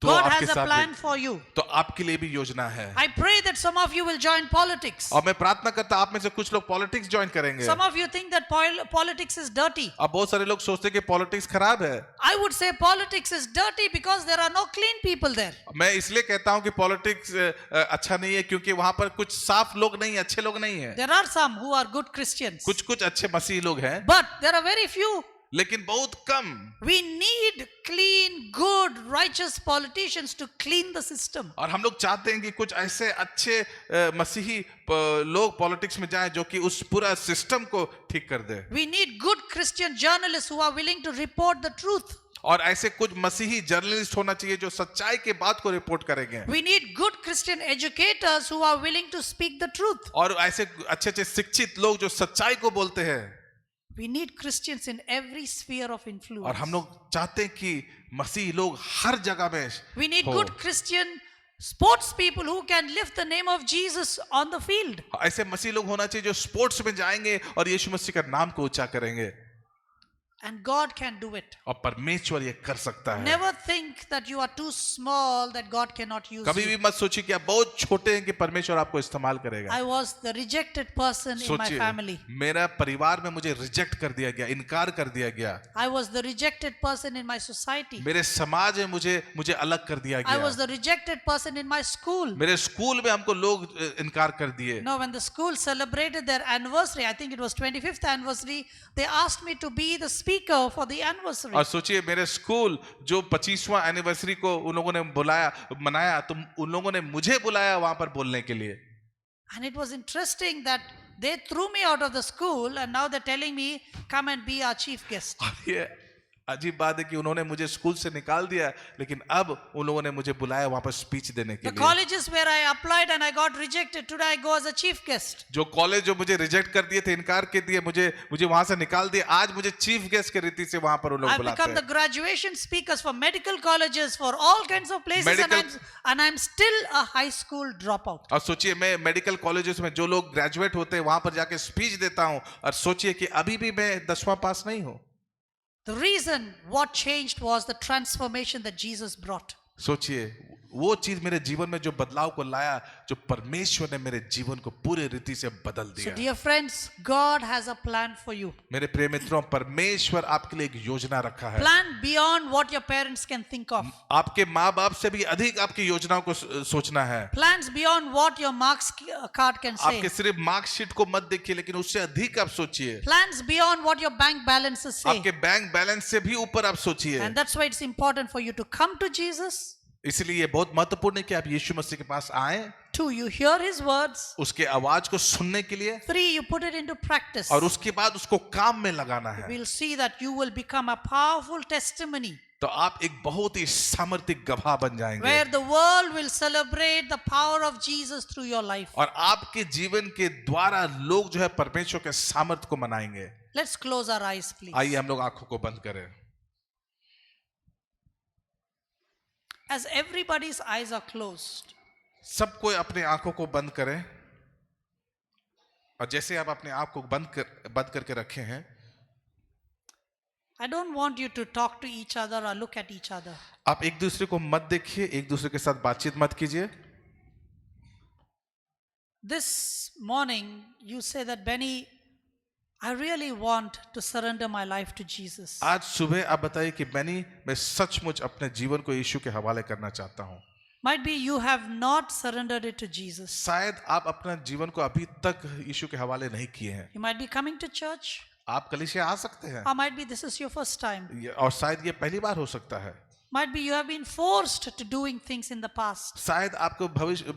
[SPEAKER 2] तो
[SPEAKER 1] God
[SPEAKER 2] आपके
[SPEAKER 1] has a
[SPEAKER 2] साथ
[SPEAKER 1] plan
[SPEAKER 2] भी-
[SPEAKER 1] for you.
[SPEAKER 2] तो आपके लिए भी योजना है।
[SPEAKER 1] I pray that some of you will join politics.
[SPEAKER 2] और मैं प्रार्थना करता आप में से कुछ लोग पॉलिटिक्स ज्वाइन करेंगे।
[SPEAKER 1] Some of you think that politics is dirty.
[SPEAKER 2] अब बहुत सारे लोग सोचते हैं कि पॉलिटिक्स खराब है।
[SPEAKER 1] I would say politics is dirty because there are no clean people there.
[SPEAKER 2] मैं इसलिए कहता हूं कि पॉलिटिक्स अच्छा नहीं है क्योंकि वहां पर कुछ साफ लोग नहीं, अच्छे लोग नहीं है।
[SPEAKER 1] There are some who are good Christians.
[SPEAKER 2] कुछ अच्छे मसीही लोग हैं,
[SPEAKER 1] But there are very few.
[SPEAKER 2] लेकिन बहुत कम।
[SPEAKER 1] We need clean, good, righteous politicians to clean the system.
[SPEAKER 2] और हम लोग चाहते हैं कि कुछ ऐसे अच्छे मसीही लोग पॉलिटिक्स में जाएं जो कि उस पूरा सिस्टम को ठीक कर दे।
[SPEAKER 1] We need good Christian journalists who are willing to report the truth.
[SPEAKER 2] और ऐसे कुछ मसीही जर्नलिस्ट होना चाहिए जो सच्चाई के बात को रिपोर्ट करेंगे।
[SPEAKER 1] We need good Christian educators who are willing to speak the truth.
[SPEAKER 2] और ऐसे अच्छे अच्छे शिक्षित लोग जो सच्चाई को बोलते हैं।
[SPEAKER 1] We need Christians in every sphere of influence.
[SPEAKER 2] और हम लोग चाहते हैं कि मसीही लोग हर जगह में
[SPEAKER 1] We need
[SPEAKER 2] हो।
[SPEAKER 1] good Christian sports people who can lift the name of Jesus on the field.
[SPEAKER 2] ऐसे मसीही लोग होना चाहिए जो स्पोर्ट्स में जाएंगे और यीशु मसीह का नाम को ऊंचा करेंगे।
[SPEAKER 1] And God can do it.
[SPEAKER 2] और परमेश्वर ये कर सकता है।
[SPEAKER 1] Never think that you are too small that God cannot use
[SPEAKER 2] कभी
[SPEAKER 1] you.
[SPEAKER 2] भी मत सोचिए कि आप बहुत छोटे हैं कि परमेश्वर आपको इस्तेमाल करेगा।
[SPEAKER 1] I was the rejected person in my
[SPEAKER 2] सोचिए
[SPEAKER 1] family.
[SPEAKER 2] मेरा परिवार में मुझे रिजेक्ट कर दिया गया, इनकार कर दिया गया।
[SPEAKER 1] I was the rejected person in my society.
[SPEAKER 2] मेरे समाज में मुझे अलग कर दिया
[SPEAKER 1] I was
[SPEAKER 2] गया।
[SPEAKER 1] the rejected person in my school.
[SPEAKER 2] मेरे स्कूल में हमको लोग इनकार कर दिए।
[SPEAKER 1] No, when the school celebrated their anniversary, I think it was 25th anniversary, they asked me to be the speaker for the anniversary.
[SPEAKER 2] और सोचिए मेरे स्कूल जो 25वां एनिवर्सरी को उन लोगों ने मनाया तो उन लोगों ने मुझे बुलाया वहां पर बोलने के लिए।
[SPEAKER 1] And it was interesting that they threw me out of the school and now they're telling me come and be our chief guest.
[SPEAKER 2] और ये अजीब बात है कि उन्होंने मुझे स्कूल से निकाल दिया, लेकिन अब उन लोगों ने मुझे बुलाया वहां पर स्पीच देने के
[SPEAKER 1] The
[SPEAKER 2] लिए।
[SPEAKER 1] colleges where I applied and I got rejected, today I go as a chief guest.
[SPEAKER 2] जो कॉलेज जो मुझे रिजेक्ट कर दिए थे, इनकार कर दिए, मुझे वहां से निकाल दिया, आज मुझे चीफ गेस्ट के रीति से वहां पर उन लोग
[SPEAKER 1] I've
[SPEAKER 2] बुलाते
[SPEAKER 1] become the
[SPEAKER 2] हैं।
[SPEAKER 1] graduation speakers for medical colleges, for all kinds of places, and I'm still a high school dropout.
[SPEAKER 2] और सोचिए, मैं मेडिकल कॉलेजेस में जो लोग ग्रेजुएट होते हैं वहां पर जाके स्पीच देता हूं, और सोचिए कि अभी भी मैं 10वां पास नहीं हूं।
[SPEAKER 1] The reason what changed was the transformation that Jesus brought.
[SPEAKER 2] सोचिए, वो चीज मेरे जीवन में जो बदलाव को लाया, जो परमेश्वर ने मेरे जीवन को पूरे रीति से बदल
[SPEAKER 1] So
[SPEAKER 2] दिया।
[SPEAKER 1] dear friends, God has a plan for you.
[SPEAKER 2] मेरे प्रिय मित्रों, परमेश्वर आपके लिए एक योजना रखा है।
[SPEAKER 1] Plan beyond what your parents can think of.
[SPEAKER 2] आपके माँ बाप से भी अधिक आपकी योजनाओं को सोचना है।
[SPEAKER 1] Plans beyond what your marks card can say.
[SPEAKER 2] आपके सिर्फ मार्कशीट को मत देखिए, लेकिन उससे अधिक आप सोचिए।
[SPEAKER 1] Plans beyond what your bank balances say.
[SPEAKER 2] आपके बैंक बैलेंस से भी ऊपर आप सोचिए।
[SPEAKER 1] And that's why it's important for you to come to Jesus.
[SPEAKER 2] इसलिए ये बहुत महत्वपूर्ण है कि आप यीशु मसीह के पास आए।
[SPEAKER 1] 2, you hear his words.
[SPEAKER 2] उसके आवाज को सुनने के लिए।
[SPEAKER 1] 3, you put it into practice.
[SPEAKER 2] और उसके बाद उसको काम में लगाना है।
[SPEAKER 1] We'll see that you will become a powerful testimony.
[SPEAKER 2] तो आप एक बहुत ही सामर्थ्य गवाह बन जाएंगे।
[SPEAKER 1] Where the world will celebrate the power of Jesus through your life.
[SPEAKER 2] और आपके जीवन के द्वारा लोग जो है परमेश्वर के सामर्थ्य को मनाएंगे।
[SPEAKER 1] Let's close our eyes, please.
[SPEAKER 2] आइए हम लोग आंखों को बंद करें।
[SPEAKER 1] As everybody's eyes are closed,
[SPEAKER 2] सब कोई अपने आंखों को बंद करें। और जैसे आप अपने आप को बंद करके रखे हैं,
[SPEAKER 1] I don't want you to talk to each other or look at each other.
[SPEAKER 2] आप एक दूसरे को मत देखिए, एक दूसरे के साथ बातचीत मत कीजिए।
[SPEAKER 1] This morning, you say that, Benny, I really want to surrender my life to Jesus.
[SPEAKER 2] आज सुबह आप बताइए कि बेनी, मैं सचमुच अपने जीवन को यीशु के हवाले करना चाहता हूं।
[SPEAKER 1] Might be you have not surrendered it to Jesus.
[SPEAKER 2] शायद आप अपना जीवन को अभी तक यीशु के हवाले नहीं किए हैं।
[SPEAKER 1] You might be coming to church,
[SPEAKER 2] आप कलीसिया आ सकते हैं,
[SPEAKER 1] or might be this is your first time.
[SPEAKER 2] और शायद ये पहली बार हो सकता है।
[SPEAKER 1] Might be you have been forced to doing things in the past.
[SPEAKER 2] शायद आपको भविष्य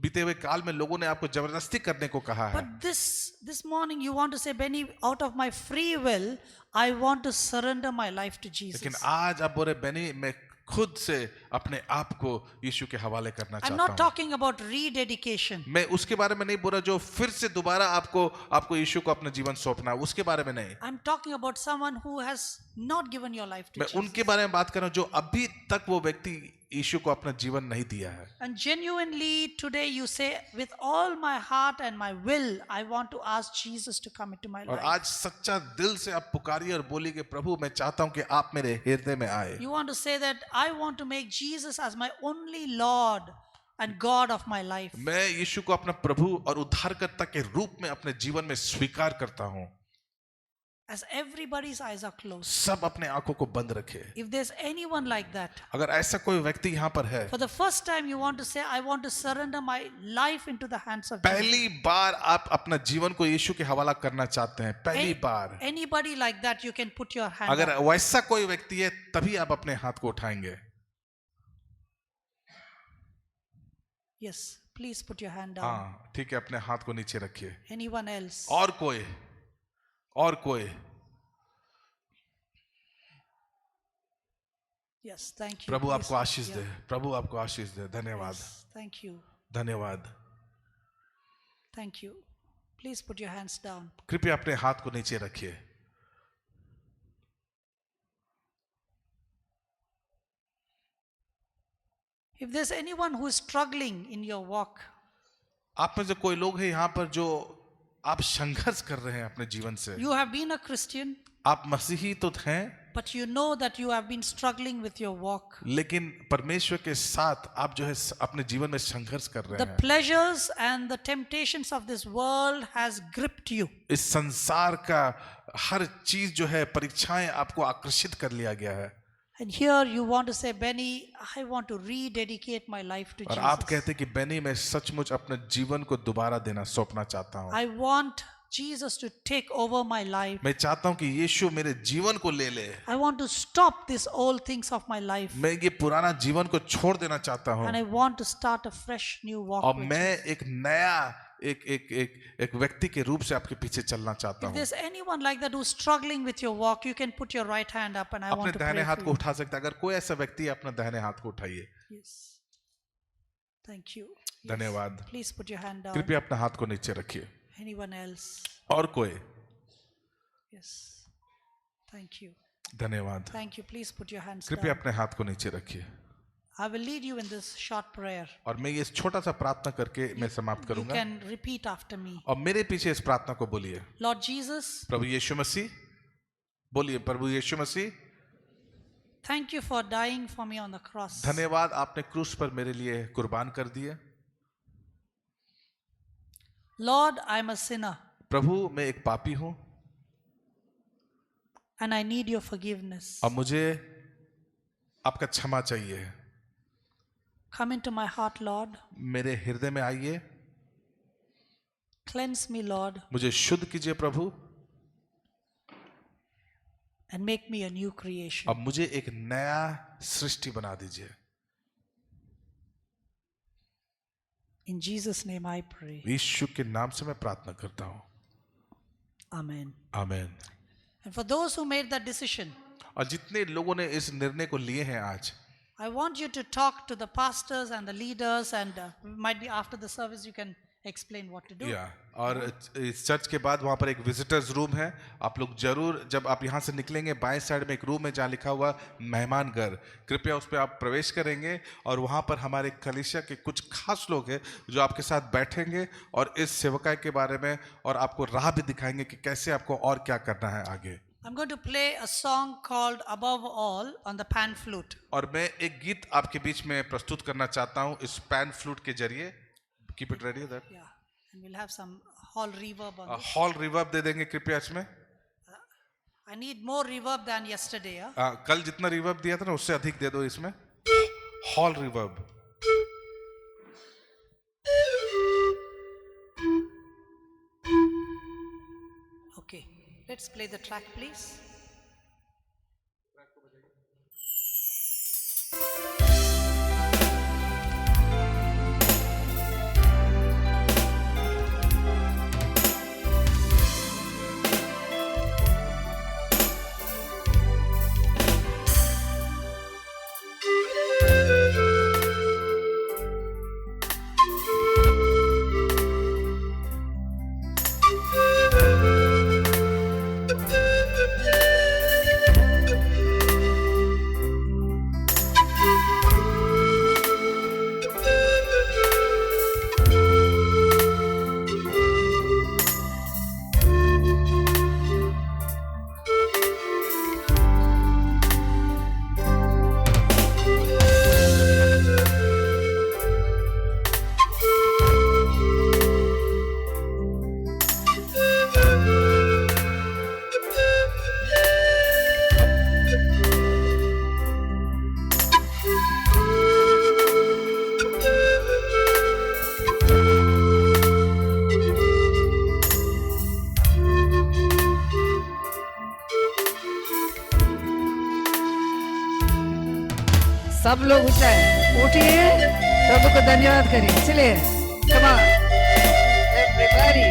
[SPEAKER 2] बीते हुए काल में लोगों ने आपको जबरदस्ती करने को कहा है।
[SPEAKER 1] But this morning you want to say, Benny, out of my free will, I want to surrender my life to Jesus.
[SPEAKER 2] लेकिन आज आप बोल रहे, बेनी, मैं खुद से अपने आप को यीशु के हवाले करना
[SPEAKER 1] I'm
[SPEAKER 2] चाहता
[SPEAKER 1] not
[SPEAKER 2] हूँ।
[SPEAKER 1] talking about rededication.
[SPEAKER 2] मैं उसके बारे में नहीं बोल रहा जो फिर से दोबारा आपको यीशु को अपना जीवन सौंपना, उसके बारे में नहीं।
[SPEAKER 1] I'm talking about someone who has not given your life to
[SPEAKER 2] मैं
[SPEAKER 1] Jesus.
[SPEAKER 2] उनके बारे में बात कर रहा हूँ जो अभी तक वो व्यक्ति यीशु को अपना जीवन नहीं दिया है।
[SPEAKER 1] And genuinely today you say, with all my heart and my will, I want to ask Jesus to come into my
[SPEAKER 2] और
[SPEAKER 1] life.
[SPEAKER 2] आज सच्चा दिल से आप पुकारिए और बोलिए कि प्रभु, मैं चाहता हूं कि आप मेरे हृदय में आए।
[SPEAKER 1] You want to say that I want to make Jesus as my only Lord and God of my life.
[SPEAKER 2] मैं यीशु को अपना प्रभु और उद्धारकर्ता के रूप में अपने जीवन में स्वीकार करता हूं।
[SPEAKER 1] As everybody's eyes are closed.
[SPEAKER 2] सब अपने आंखों को बंद रखे।
[SPEAKER 1] If there's anyone like that,
[SPEAKER 2] अगर ऐसा कोई व्यक्ति यहाँ पर है,
[SPEAKER 1] for the first time you want to say, I want to surrender my life into the hands of Jesus.
[SPEAKER 2] पहली बार आप अपना जीवन को यीशु के हवाला करना चाहते हैं, पहली बार,
[SPEAKER 1] Anybody like that, you can put your hand
[SPEAKER 2] अगर
[SPEAKER 1] up.
[SPEAKER 2] वैसा कोई व्यक्ति है तभी आप अपने हाथ को उठाएंगे।
[SPEAKER 1] Yes, please put your hand down.
[SPEAKER 2] हाँ ठीक है, अपने हाथ को नीचे रखिए।
[SPEAKER 1] Anyone else?
[SPEAKER 2] और कोई?
[SPEAKER 1] Yes, thank you.
[SPEAKER 2] Prabhu
[SPEAKER 1] Please,
[SPEAKER 2] आपको आशीष
[SPEAKER 1] yeah.
[SPEAKER 2] दे, प्रभु आपको आशीष दे। धन्यवाद,
[SPEAKER 1] Yes, thank you.
[SPEAKER 2] धन्यवाद।
[SPEAKER 1] Thank you. Please put your hands down.
[SPEAKER 2] कृपया अपने हाथ को नीचे रखिए।
[SPEAKER 1] If there's anyone who is struggling in your walk,
[SPEAKER 2] आप में से कोई लोग हैं यहाँ पर जो आप संघर्ष कर रहे हैं अपने जीवन से।
[SPEAKER 1] you have been a Christian,
[SPEAKER 2] आप मसीही तो हैं,
[SPEAKER 1] but you know that you have been struggling with your walk.
[SPEAKER 2] लेकिन परमेश्वर के साथ आप जो है अपने जीवन में संघर्ष कर रहे
[SPEAKER 1] The
[SPEAKER 2] हैं।
[SPEAKER 1] pleasures and the temptations of this world has gripped you.
[SPEAKER 2] इस संसार का हर चीज जो है, परीक्षाएं आपको आकर्षित कर लिया गया है।
[SPEAKER 1] And here you want to say, Benny, I want to rededicate my life to
[SPEAKER 2] और आप
[SPEAKER 1] Jesus.
[SPEAKER 2] कहते हैं कि बेनी, मैं सचमुच अपने जीवन को दोबारा सौंपना चाहता हूँ।
[SPEAKER 1] I want Jesus to take over my life.
[SPEAKER 2] मैं चाहता हूँ कि यीशु मेरे जीवन को ले ले।
[SPEAKER 1] I want to stop these old things of my life.
[SPEAKER 2] मैं ये पुराना जीवन को छोड़ देना चाहता हूँ
[SPEAKER 1] And I want to start a fresh new walk
[SPEAKER 2] और
[SPEAKER 1] with
[SPEAKER 2] मैं
[SPEAKER 1] Jesus.
[SPEAKER 2] एक नया एक एक एक एक व्यक्ति के रूप से आपके पीछे चलना चाहता
[SPEAKER 1] If
[SPEAKER 2] हूँ।
[SPEAKER 1] there's anyone like that who's struggling with your walk, you can put your right hand up and I
[SPEAKER 2] अपने
[SPEAKER 1] want to
[SPEAKER 2] दाहिने
[SPEAKER 1] pray
[SPEAKER 2] हाथ
[SPEAKER 1] for
[SPEAKER 2] को
[SPEAKER 1] you.
[SPEAKER 2] उठा सकता है। अगर कोई ऐसा व्यक्ति है, अपने दाहिने हाथ को उठाइए।
[SPEAKER 1] Yes. Thank you.
[SPEAKER 2] धन्यवाद।
[SPEAKER 1] Please put your hand down.
[SPEAKER 2] कृपया अपने हाथ को नीचे रखिए।
[SPEAKER 1] Anyone else?
[SPEAKER 2] और कोई?
[SPEAKER 1] Yes. Thank you.
[SPEAKER 2] धन्यवाद।
[SPEAKER 1] Thank you. Please put your hands
[SPEAKER 2] कृपया
[SPEAKER 1] down.
[SPEAKER 2] अपने हाथ को नीचे रखिए।
[SPEAKER 1] I will lead you in this short prayer.
[SPEAKER 2] और मैं ये छोटा सा प्रार्थना करके मैं समाप्त
[SPEAKER 1] You
[SPEAKER 2] करूंगा।
[SPEAKER 1] can repeat after me.
[SPEAKER 2] और मेरे पीछे इस प्रार्थना को बोलिए।
[SPEAKER 1] Lord Jesus,
[SPEAKER 2] प्रभु यीशु मसीह, बोलिए प्रभु यीशु मसीह,
[SPEAKER 1] thank you for dying for me on the cross.
[SPEAKER 2] धन्यवाद आपने क्रूस पर मेरे लिए कुर्बान कर दिए।
[SPEAKER 1] Lord, I am a sinner
[SPEAKER 2] प्रभु मैं एक पापी हूँ
[SPEAKER 1] and I need your forgiveness.
[SPEAKER 2] और मुझे आपका क्षमा चाहिए।
[SPEAKER 1] Come into my heart, Lord.
[SPEAKER 2] मेरे हृदय में आइए।
[SPEAKER 1] Cleanse me, Lord,
[SPEAKER 2] मुझे शुद्ध कीजिए प्रभु
[SPEAKER 1] and make me a new creation.
[SPEAKER 2] और मुझे एक नया सृष्टि बना दीजिए।
[SPEAKER 1] In Jesus' name I pray.
[SPEAKER 2] यीशु के नाम से मैं प्रार्थना करता हूँ।
[SPEAKER 1] Amen.
[SPEAKER 2] आमीन।
[SPEAKER 1] And for those who made that decision,
[SPEAKER 2] और जितने लोगों ने इस निर्णय को लिए हैं आज,
[SPEAKER 1] I want you to talk to the pastors and the leaders, and might be after the service you can explain what to do.
[SPEAKER 2] और इस चर्च के बाद वहाँ पर एक विजिटर्स रूम है। आप लोग जरूर जब आप यहाँ से निकलेंगे, बाएं साइड में एक रूम है जहाँ लिखा हुआ मेहमान घर, कृपया उस पर आप प्रवेश करेंगे और वहाँ पर हमारे कलीसिया के कुछ खास लोग हैं जो आपके साथ बैठेंगे और इस सेवकाई के बारे में और आपको राह भी दिखाएंगे कि कैसे आपको और क्या करना है आगे।
[SPEAKER 1] I'm going to play a song called Above All on the pan flute.
[SPEAKER 2] और मैं एक गीत आपके बीच में प्रस्तुत करना चाहता हूँ इस पैन फ्लूट के जरिए। Keep it ready that.
[SPEAKER 1] Yeah, and we'll have some hall reverb on this.
[SPEAKER 2] Hall reverb दे देंगे कृपया इसमें।
[SPEAKER 1] I need more reverb than yesterday. Huh?
[SPEAKER 2] कल जितना रिवर्ब दिया था ना उससे अधिक दे दो इसमें। Hall reverb.
[SPEAKER 1] Okay, let's play the track, please.
[SPEAKER 3] सब लोग उठिए, प्रभु को धन्यवाद करिए। चलिए, come on, everybody.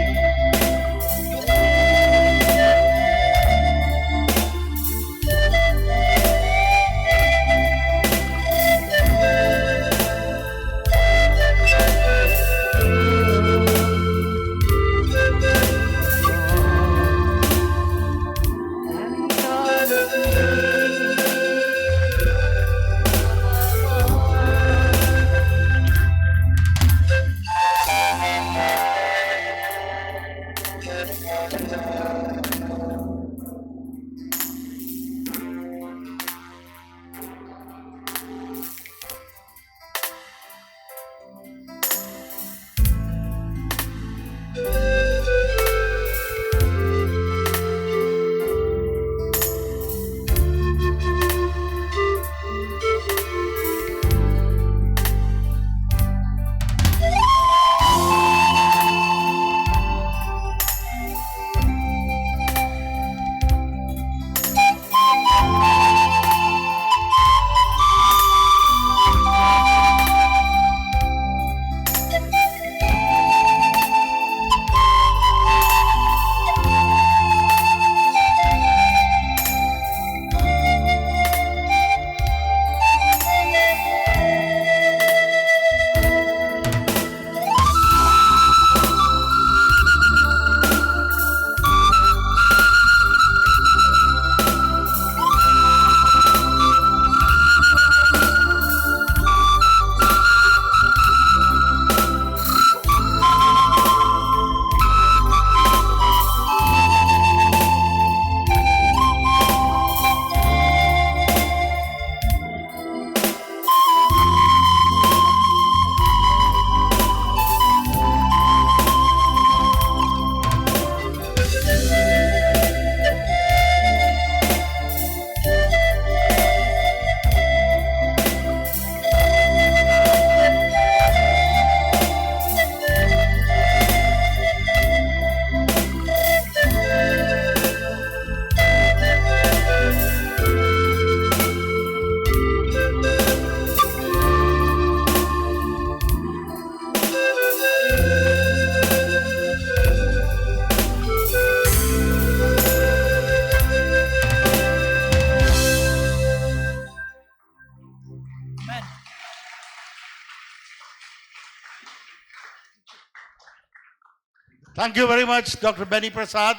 [SPEAKER 4] Thank you very much, Dr. Benny Prasad.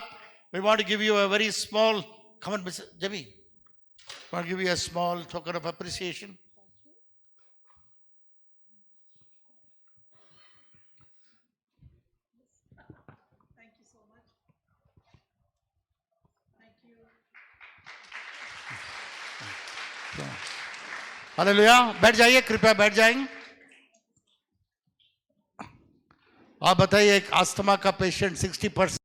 [SPEAKER 4] We want to give you a very small, come on, Miss Debbie. We want to give you a small token of appreciation.
[SPEAKER 1] Thank you so much. Thank you.
[SPEAKER 4] Hallelujah, बैठ जाइए, कृपया बैठ जाएंगे. आप बताइए, एक asthma का patient 60%